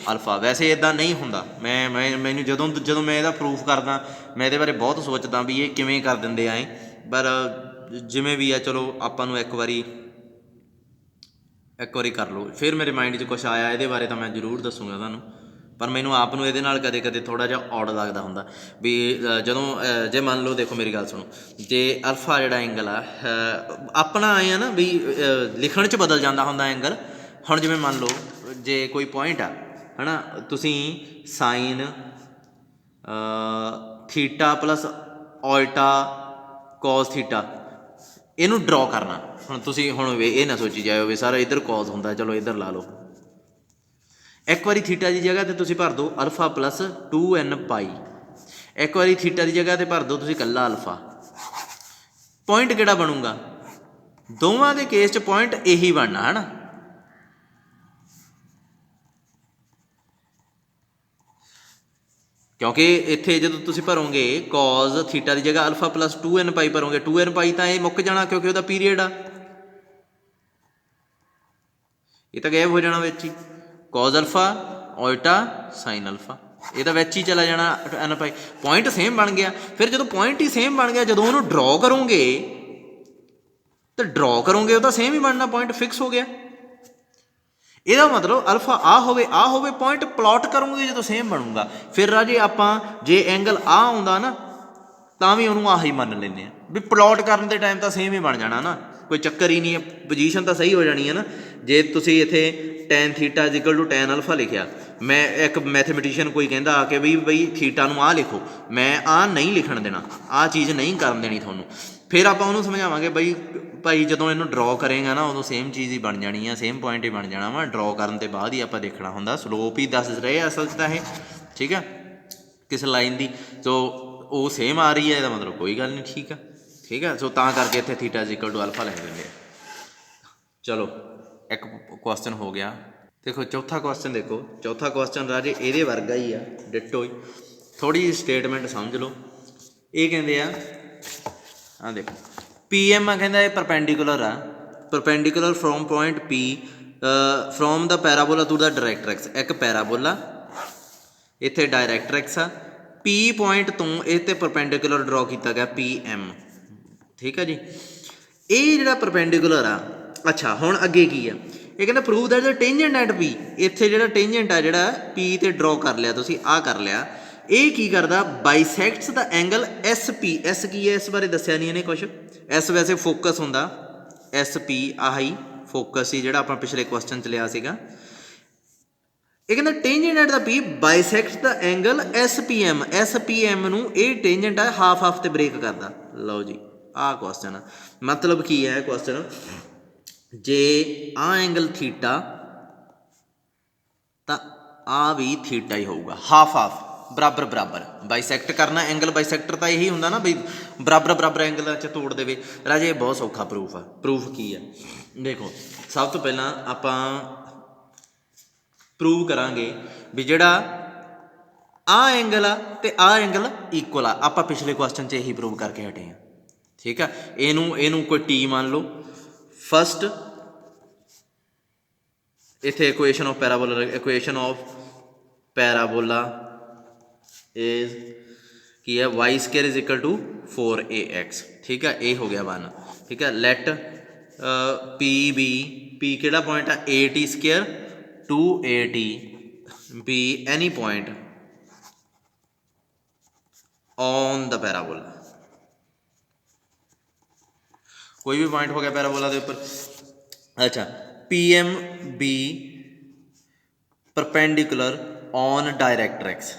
α। ਵੈਸੇ ਇੱਦਾਂ ਨਹੀਂ ਹੁੰਦਾ। ਮੈਨੂੰ ਜਦੋਂ ਮੈਂ ਇਹਦਾ ਪ੍ਰੂਫ ਕਰਦਾ, ਮੈਂ ਇਹਦੇ ਬਾਰੇ ਬਹੁਤ ਸੋਚਦਾ ਵੀ ਇਹ ਕਿਵੇਂ ਕਰ ਦਿੰਦੇ ਆਏ, ਪਰ ਜਿਵੇਂ ਵੀ ਆ ਚਲੋ ਆਪਾਂ ਨੂੰ ਇੱਕ ਵਾਰੀ ਕਰ ਲਓ। ਫਿਰ ਮੇਰੇ ਮਾਈਂਡ 'ਚ ਕੁਛ ਆਇਆ ਇਹਦੇ ਬਾਰੇ ਤਾਂ ਮੈਂ ਜ਼ਰੂਰ ਦੱਸੂਗਾ ਤੁਹਾਨੂੰ, ਪਰ ਮੈਨੂੰ ਆਪ ਨੂੰ ਇਹਦੇ ਨਾਲ ਕਦੇ ਕਦੇ ਥੋੜ੍ਹਾ ਜਿਹਾ ਔਡ ਲੱਗਦਾ ਹੁੰਦਾ ਵੀ ਜਦੋਂ ਜੇ ਮੰਨ ਲਓ, ਦੇਖੋ ਮੇਰੀ ਗੱਲ ਸੁਣੋ, ਜੇ ਅਲਫਾ ਜਿਹੜਾ ਐਂਗਲ ਆ ਆਪਣਾ ਆਏ ਆ ਨਾ ਵੀ ਲਿਖਣ 'ਚ ਬਦਲ ਜਾਂਦਾ ਹੁੰਦਾ ਐਂਗਲ। ਹੁਣ ਜਿਵੇਂ ਮੰਨ ਲਓ ਜੇ ਕੋਈ ਪੁਆਇੰਟ ਆ, ਹੈ ਨਾ, ਤੁਸੀਂ ਸਾਈਨ ਥੀਟਾ + ਉਲਟਾ ਕੋਸ ਥੀਟਾ ਇਹਨੂੰ ਡਰੋ ਕਰਨਾ। ਹੁਣ ਤੁਸੀਂ ਇਹ ਨਾ ਸੋਚੀ ਜਾਇਓ ਵੀ ਸਾਰਾ ਇੱਧਰ ਕੋਸ ਹੁੰਦਾ, ਚਲੋ ਇੱਧਰ ਲਾ ਲਓ। ਇੱਕ ਵਾਰੀ ਥੀਟਾ ਦੀ ਜਗ੍ਹਾ 'ਤੇ ਤੁਸੀਂ ਭਰ ਦਿਓ α + 2nπ। ਇੱਕ ਵਾਰੀ ਥੀਟਾ ਦੀ ਜਗ੍ਹਾ 'ਤੇ ਭਰ ਦਿਓ ਤੁਸੀਂ ਇਕੱਲਾ ਅਲਫਾ। ਪੁਆਇੰਟ ਕਿਹੜਾ ਬਣੂਗਾ? ਦੋਵਾਂ ਦੇ ਕੇਸ 'ਚ ਪੁਆਇੰਟ ਇਹੀ ਬਣਨਾ, ਹੈ ਨਾ। ਕਿਉਂਕਿ ਇੱਥੇ ਜਦੋਂ ਤੁਸੀਂ ਭਰੋਗੇ ਕੋਸ ਥੀਟਾ ਦੀ ਜਗ੍ਹਾ α + 2nπ ਭਰੋਗੇ, 2nπ ਤਾਂ ਇਹ ਮੁੱਕ ਜਾਣਾ ਕਿਉਂਕਿ ਉਹਦਾ ਪੀਰੀਅਡ ਆ, ਇਹ ਤਾਂ ਗਾਇਬ ਹੋ ਜਾਣਾ ਵਿੱਚ ਹੀ। ਕੋਸ ਅਲਫਾ ਉਲਟਾ ਸਾਈਨ ਅਲਫਾ, ਇਹ ਤਾਂ ਵਿੱਚ ਹੀ ਚਲਾ ਜਾਣਾ nπ। ਪੁਆਇੰਟ ਸੇਮ ਬਣ ਗਿਆ। ਫਿਰ ਜਦੋਂ ਪੁਆਇੰਟ ਹੀ ਸੇਮ ਬਣ ਗਿਆ, ਜਦੋਂ ਉਹਨੂੰ ਡਰੋ ਕਰੋਗੇ ਤਾਂ ਉਹ ਤਾਂ ਸੇਮ ਹੀ ਬਣਨਾ, ਪੁਆਇੰਟ ਫਿਕਸ ਹੋ ਗਿਆ। ਇਹਦਾ ਮਤਲਬ ਅਲਫਾ ਆ ਹੋਵੇ ਪੁਆਇੰਟ ਪਲਾਟ ਕਰੋਗੇ ਜਦੋਂ ਸੇਮ ਬਣੂਗਾ। ਫਿਰ ਰਾਜੇ ਆਪਾਂ ਜੇ ਐਂਗਲ ਆ ਆਉਂਦਾ ਨਾ ਤਾਂ ਵੀ ਉਹਨੂੰ ਆਹੀ ਮੰਨ ਲੈਂਦੇ ਹਾਂ ਵੀ ਪਲਾਟ ਕਰਨ ਦੇ ਟਾਈਮ ਤਾਂ ਸੇਮ ਹੀ ਬਣ ਜਾਣਾ ਨਾ, ਕੋਈ ਚੱਕਰ ਹੀ ਨਹੀਂ ਹੈ, ਪੋਜੀਸ਼ਨ ਤਾਂ ਸਹੀ ਹੋ ਜਾਣੀ ਹੈ ਨਾ। ਜੇ ਤੁਸੀਂ ਇੱਥੇ tan θ = tan α ਲਿਖਿਆ, ਮੈਂ ਇੱਕ ਮੈਥਮੈਟੀਸ਼ੀਅਨ ਕੋਈ ਕਹਿੰਦਾ ਆ ਕੇ ਬਈ ਥੀਟਾ ਨੂੰ ਆਹ ਲਿਖੋ, ਮੈਂ ਆਹ ਨਹੀਂ ਲਿਖਣ ਦੇਣਾ, ਆਹ ਚੀਜ਼ ਨਹੀਂ ਕਰਨ ਦੇਣੀ ਤੁਹਾਨੂੰ। ਫਿਰ ਆਪਾਂ ਉਹਨੂੰ ਸਮਝਾਵਾਂਗੇ ਭਾਈ ਜਦੋਂ ਇਹਨੂੰ ਡਰੋ ਕਰੇਗਾ ਨਾ ਉਦੋਂ ਸੇਮ ਚੀਜ਼ ਹੀ ਬਣ ਜਾਣੀ ਆ, ਸੇਮ ਪੁਆਇੰਟ ਹੀ ਬਣ ਜਾਣਾ ਵਾ। ਡਰੋ ਕਰਨ ਤੋਂ ਬਾਅਦ ਹੀ ਆਪਾਂ ਦੇਖਣਾ ਹੁੰਦਾ, ਸਲੋਪ ਹੀ ਦੱਸ ਰਹੇ ਆ ਅਸਲ 'ਚ ਤਾਂ ਇਹ, ਠੀਕ ਆ, ਕਿਸ ਲਾਈਨ ਦੀ। ਸੋ ਉਹ ਸੇਮ ਆ ਰਹੀ ਹੈ, ਇਹਦਾ ਮਤਲਬ ਕੋਈ ਗੱਲ ਨਹੀਂ, ਠੀਕ ਆ। ਸੋ ਤਾਂ ਕਰਕੇ ਇੱਥੇ θ = α ਲਿਖ ਦਿੰਦੇ ਆ। ਚਲੋ ਇੱਕ ਕੁਐਸਚਨ ਹੋ ਗਿਆ। ਦੇਖੋ ਚੌਥਾ ਕੁਐਸਚਨ ਦੇਖੋ, ਚੌਥਾ ਕੁਐਸਚਨ ਰਾਜੇ ਇਹਦੇ ਵਰਗਾ ਹੀ ਆ, ਡਿਟੋ ਹੀ। ਥੋੜ੍ਹੀ ਜਿਹੀ ਸਟੇਟਮੈਂਟ ਸਮਝ ਲਓ। ਇਹ ਕਹਿੰਦੇ ਆ ਦੇਖੋ PM ਆ, ਕਹਿੰਦਾ ਇਹ ਪਰਪੈਂਡੀਕੂਲਰ ਆ, perpendicular from point P from the parabola to the directrix. ਇੱਕ ਪੈਰਾਬੋਲਾ, ਇੱਥੇ ਡਾਇਰੈਕਟ੍ਰਿਕਸ ਆ, P ਪੁਆਇੰਟ ਤੋਂ ਇਹ 'ਤੇ ਪਰਪੈਂਡੀਕੂਲਰ ਡਰੋ ਕੀਤਾ ਗਿਆ PM, ਠੀਕ ਆ ਜੀ। ਇਹ ਜਿਹੜਾ ਪਰਪੈਂਡੀਕੂਲਰ ਆ, ਅੱਛਾ ਹੁਣ ਅੱਗੇ ਕੀ ਆ, ਇਹ ਕਹਿੰਦਾ prove that the tangent at P. ਇੱਥੇ ਜਿਹੜਾ ਟੇਂਜੈਂਟ ਆ ਜਿਹੜਾ P ਤੇ ਡਰਾ ਕਰ ਲਿਆ ਤੁਸੀਂ, ਆਹ ਕਰ ਲਿਆ, ਇਹ ਕੀ ਕਰਦਾ ਬਾਈਸੈਕਟਸ the angle S P. S ਕੀ ਹੈ ਇਸ ਬਾਰੇ ਦੱਸਿਆ ਨਹੀਂ ਇਹਨੇ ਕੁਛ। ਐਸ ਵੈਸੇ ਫੋਕਸ ਹੁੰਦਾ, ਐਸ ਪੀ ਆਹੀ ਫੋਕਸ ਸੀ ਜਿਹੜਾ ਆਪਾਂ ਪਿਛਲੇ ਕੁਐਸਚਨ 'ਚ ਲਿਆ ਸੀਗਾ। ਇਹ ਕਹਿੰਦਾ tangent at the P bisects the angle S P M. S P M ਨੂੰ ਇਹ ਟੇਂਜੈਂਟ ਆ ਹਾਫ ਹਾਫ ਤੇ ਬ੍ਰੇਕ ਕਰਦਾ। ਲਓ ਜੀ ਆਹ ਕੁਐਸਚਨ, ਮਤਲਬ ਕੀ ਹੈ ਕੁਐਸਚਨ, ਜੇ ਆਹ ਐਂਗਲ ਥੀਟਾ ਤਾਂ ਆ ਵੀ ਥੀਟਾ ਹੀ ਹੋਊਗਾ, ਹਾਫ ਹਾਫ ਬਰਾਬਰ ਬਰਾਬਰ। ਬਾਈਸੈਕਟ ਕਰਨਾ ਐਂਗਲ, ਬਾਈਸੈਕਟਰ ਤਾਂ ਇਹੀ ਹੁੰਦਾ ਨਾ ਬਈ ਬਰਾਬਰ ਬਰਾਬਰ ਐਂਗਲਾਂ 'ਚ ਤੋੜ ਦੇਵੇ। ਰਾਜੇ ਇਹ ਬਹੁਤ ਸੌਖਾ ਪ੍ਰੂਫ ਆ। ਪ੍ਰੂਫ ਕੀ ਆ ਦੇਖੋ, ਸਭ ਤੋਂ ਪਹਿਲਾਂ ਆਪਾਂ ਪ੍ਰੂਵ ਕਰਾਂਗੇ ਵੀ ਜਿਹੜਾ ਆਹ ਐਂਗਲ ਆ ਤੇ ਆਹ ਐਂਗਲ ਇਕੁਅਲ ਆ। ਆਪਾਂ ਪਿਛਲੇ ਕੁਐਸਚਨ 'ਚ ਇਹੀ ਪ੍ਰੂਵ ਕਰਕੇ ਹਟੇ ਹਾਂ, ਠੀਕ ਆ। ਇਹਨੂੰ ਕੋਈ ਟੀ ਮੰਨ ਲਓ। ਫਸਟ ਇੱਥੇ equation of parabola, equation of parabola is ਕੀ ਹੈ, y square is equal to 4ax, ਠੀਕ ਹੈ। ਇਹ ਹੋ ਗਿਆ 1, ਠੀਕ ਹੈ। ਲੈਟ ਪੀ ਬੀ, ਪੀ ਕਿਹੜਾ ਪੁਆਇੰਟ ਆ, at square 2at be any point on the parabola। कोई भी पॉइंट हो गया पैराबोला के ऊपर। अच्छा, P M be perpendicular on directrix,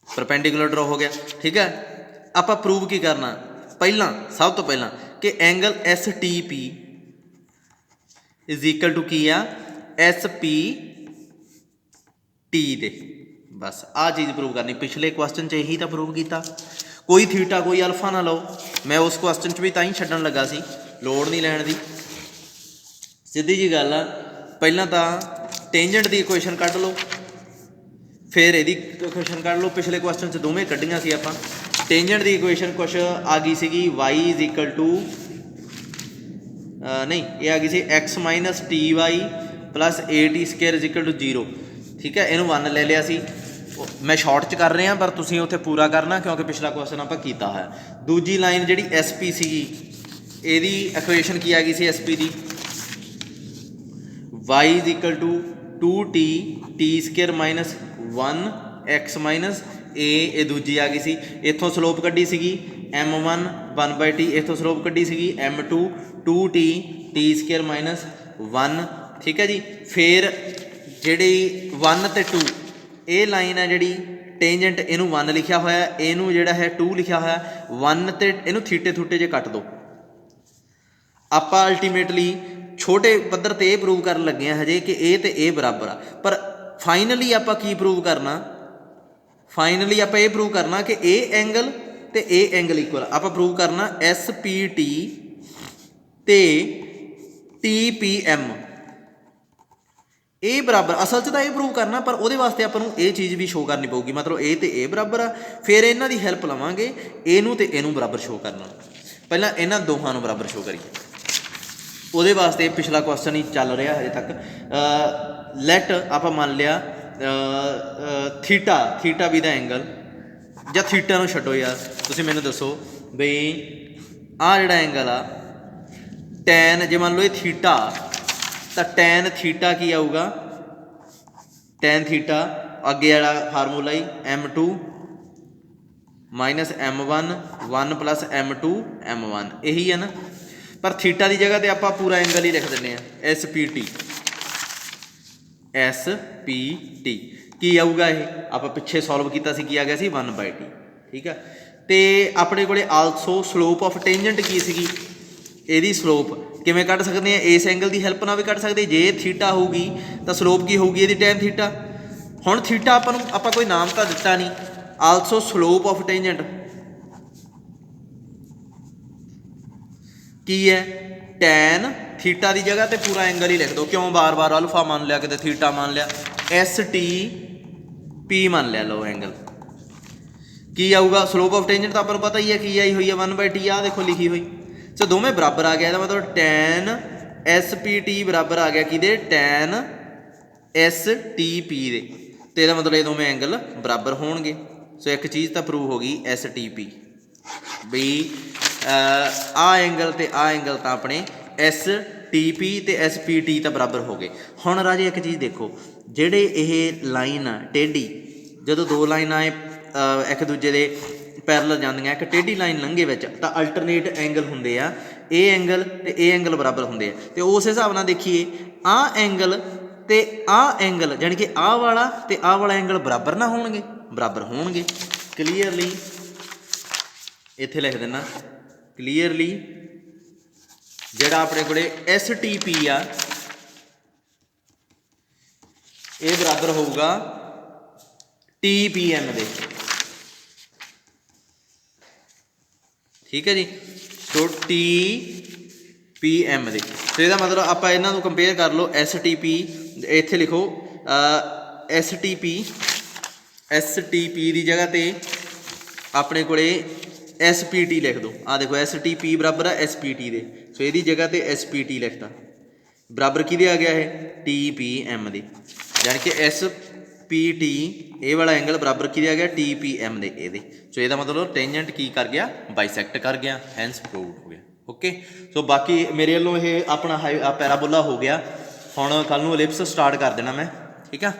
perpendicular draw हो गया, ठीक है। आप प्रूव की करना, पहला सब तो पहला कि angle S T P is equal to की आ एस पी टी दे। बस आ चीज़ प्रूव करनी। पिछले क्वेश्चन च यही तो प्रूव किया। कोई थीटा कोई अल्फा ना लो, मैं उस क्वेश्चन च भी तां ही छड्डण लगा सी, लोड़ नहीं लैण दी। सीधी जी गल आ, पहलां तां टेंजेंट की इक्वेशन कढ लो, फिर यदी इक्वेशन कढ लो। पिछले क्वेश्चन च दोवें कढियां सी आपां। टेंजेंट की इक्वेशन कुछ आ गई सीगी y इज इक्वल टू नहीं, ये आ गई सी x minus t y plus at square is equal to 0, ठीक है। इनू 1 ले लिया सी। मैं शॉर्ट च कर रहा पर तुसीं उत्थे पूरा करना क्योंकि पिछला क्वेश्चन आपां कीता है। दूजी लाइन जिहड़ी एस पी सीगी, इहदी इक्वेशन की आ गई सी एस पी दी, y is equal to 2t t square minus 1 x minus a, ये दूजी आ गई सी। इत्थों स्लोप कड्ढी सीगी m1 1/t, इत्थों स्लोप कड्ढी सीगी m2 2t t square minus 1, ठीक है जी। फिर जिहड़ी 1 ते 2 ये लाइन है जिहड़ी टेंजेंट, इनू 1 लिखा होया, इनू जिहड़ा है 2 लिखा होया। 1 ते इनू थीटे थूटे जे कट दो। आपां अल्टीमेटली छोटे पद्धर ते ये प्रूव कर लगे हैं हजे कि ए ते ए बराबर आ, पर फाइनली आपां की प्रूव करना, फाइनली आपां ये प्रूव करना कि ए एंगल ते ए एंगल इक्वल। आपां प्रूव करना एस पी टी ते टी पी एम ए बराबर। असल च तो ये प्रूव करना, पर वो वास्ते आपां नूं ये चीज़ भी शो करनी पऊगी, मतलब ए ते ए बराबर आ। फिर इन्हां दी हैल्प लवांगे, इनू ते इनू बराबर शो करना। पहलां इन्हां दोहां नूं बराबर शो करिए, वो वास्ते पिछला क्वेश्चन ही चल रहा हजे तक। लैट आप मान लिया थीटा, थीटा भी दा एंगल, ਜਾਂ थीटा नूं छड्डो यार, तुसीं मैनूं दसो बई आ जिहड़ा एंगल आ टैन, जे मान लो ये थीटा तो टैन थीटा की आऊगा, टैन थीटा अगे वाला फार्मूला ही m2 minus m1 1 plus m2 m1, यही है ना। पर थीटा की जगह तो आप पूरा एंगल ही लिख दें S P T, S P T की आऊगा ये आप पिछे सॉल्व किया सी, की आ गया सी 1/t, ठीक है। तो अपने को आलसो स्लोप ऑफ टेंजेंट की सी, यदी स्लोप किवें कढ सकते हैं, इस एंगल की हैल्प नाल भी कढ सकते। जे थीटा होगी तो स्लोप की होगी यदी टैन थीटा। हुण थीटा आपां कोई नाम तो दिता नहीं, आलसो स्लोप ऑफ टेंजेंट की है टैन थीटा की जगह तो पूरा एंगल ही लिख दो, क्यों बार बार अल्फा मान लिया, कितने थीटा मान लिया, एस टी पी मान लिया। लो एंगल की आऊगा, स्लोप ऑफ टेंजेंट तो आपको पता ही है की आई हुई है 1/t, आ देखो लिखी हुई। सो दोवें बराबर आ गया, मतलब टैन एस पी टी बराबर आ गया कि टैन एस टी पी दे, तो यह मतलब ये दोवें एंगल बराबर होणगे। सो एक चीज़ तो प्रूव हो गई एस टी पी, बई आ एंगल तो आ एंगल तो अपने एस TP ਤੇ SPT ਤਾਂ ਬਰਾਬਰ ਹੋ ਗਏ। ਹੁਣ ਰਾਜੇ ਇੱਕ ਚੀਜ਼ ਦੇਖੋ, ਜਿਹੜੇ ਇਹ ਲਾਈਨ ਆ ਟੇਢੀ, ਜਦੋਂ ਦੋ ਲਾਈਨਾਂ ਇੱਕ ਦੂਜੇ ਦੇ ਪੈਰਲਲ ਜਾਂਦੀਆਂ, ਇੱਕ ਟੇਢੀ ਲਾਈਨ ਲੰਘੇ ਵਿੱਚ, ਤਾਂ ਅਲਟਰਨੇਟ ਐਂਗਲ ਹੁੰਦੇ ਆ, ਇਹ ਐਂਗਲ ਤੇ ਇਹ ਐਂਗਲ ਬਰਾਬਰ ਹੁੰਦੇ ਆ। ਤੇ ਉਸ ਹਿਸਾਬ ਨਾਲ ਦੇਖੀਏ, ਆਹ ਐਂਗਲ ਤੇ ਆਹ ਐਂਗਲ ਜਾਣੀ ਕਿ ਆਹ ਵਾਲਾ ਤੇ ਆਹ ਵਾਲਾ ਐਂਗਲ ਬਰਾਬਰ ਨਾ ਹੋਣਗੇ? ਬਰਾਬਰ ਹੋਣਗੇ। ਕਲੀਅਰਲੀ ਇੱਥੇ ਲਿਖ ਦਿੰਦਾ, ਕਲੀਅਰਲੀ ਜਿਹੜਾ ਆਪਣੇ ਕੋਲੇ STP ਆ ਇਹ ਬਰਾਬਰ ਹੋਊਗਾ TPM ਦੇ। ਠੀਕ ਹੈ ਜੀ। ਸੋ TPM ਦੇ, ਸੋ ਇਹਦਾ ਮਤਲਬ ਆਪਾਂ ਇਹਨਾਂ ਨੂੰ ਕੰਪੇਅਰ ਕਰ ਲਓ। STP ਇੱਥੇ ਲਿਖੋ, STP ਦੀ ਜਗ੍ਹਾ 'ਤੇ ਆਪਣੇ ਕੋਲੇ SPT ਲਿਖ ਦਿਓ। ਆਹ ਦੇਖੋ STP ਬਰਾਬਰ ਆ SPT ਦੇ, ਸੋ ਇਹਦੀ ਜਗ੍ਹਾ 'ਤੇ SPT ਲਿਖਤਾ। ਬਰਾਬਰ ਕਿਹਦੇ ਆ ਗਿਆ ਇਹ? TPM ਦੇ, ਯਾਨੀ ਕਿ SPT ਇਹ ਵਾਲਾ ਐਂਗਲ ਬਰਾਬਰ ਕਿਹਦੇ ਆ ਗਿਆ? TPM ਦੇ ਇਹਦੇ। ਸੋ ਇਹਦਾ ਮਤਲਬ ਟੈਂਜੈਂਟ ਕੀ ਕਰ ਗਿਆ? ਬਾਈਸੈਕਟ ਕਰ ਗਿਆ, ਹੈਂਸ ਪ੍ਰੂਵਡ ਹੋ ਗਿਆ। ਓਕੇ, ਸੋ ਬਾਕੀ ਮੇਰੇ ਵੱਲੋਂ ਇਹ ਆਪਣਾ ਪੈਰਾਬੋਲਾ ਹੋ ਗਿਆ। ਹੁਣ ਕੱਲ੍ਹ ਨੂੰ ਐਲਿਪਸ ਸਟਾਰਟ ਕਰ ਦੇਣਾ ਮੈਂ, ਠੀਕ ਆ।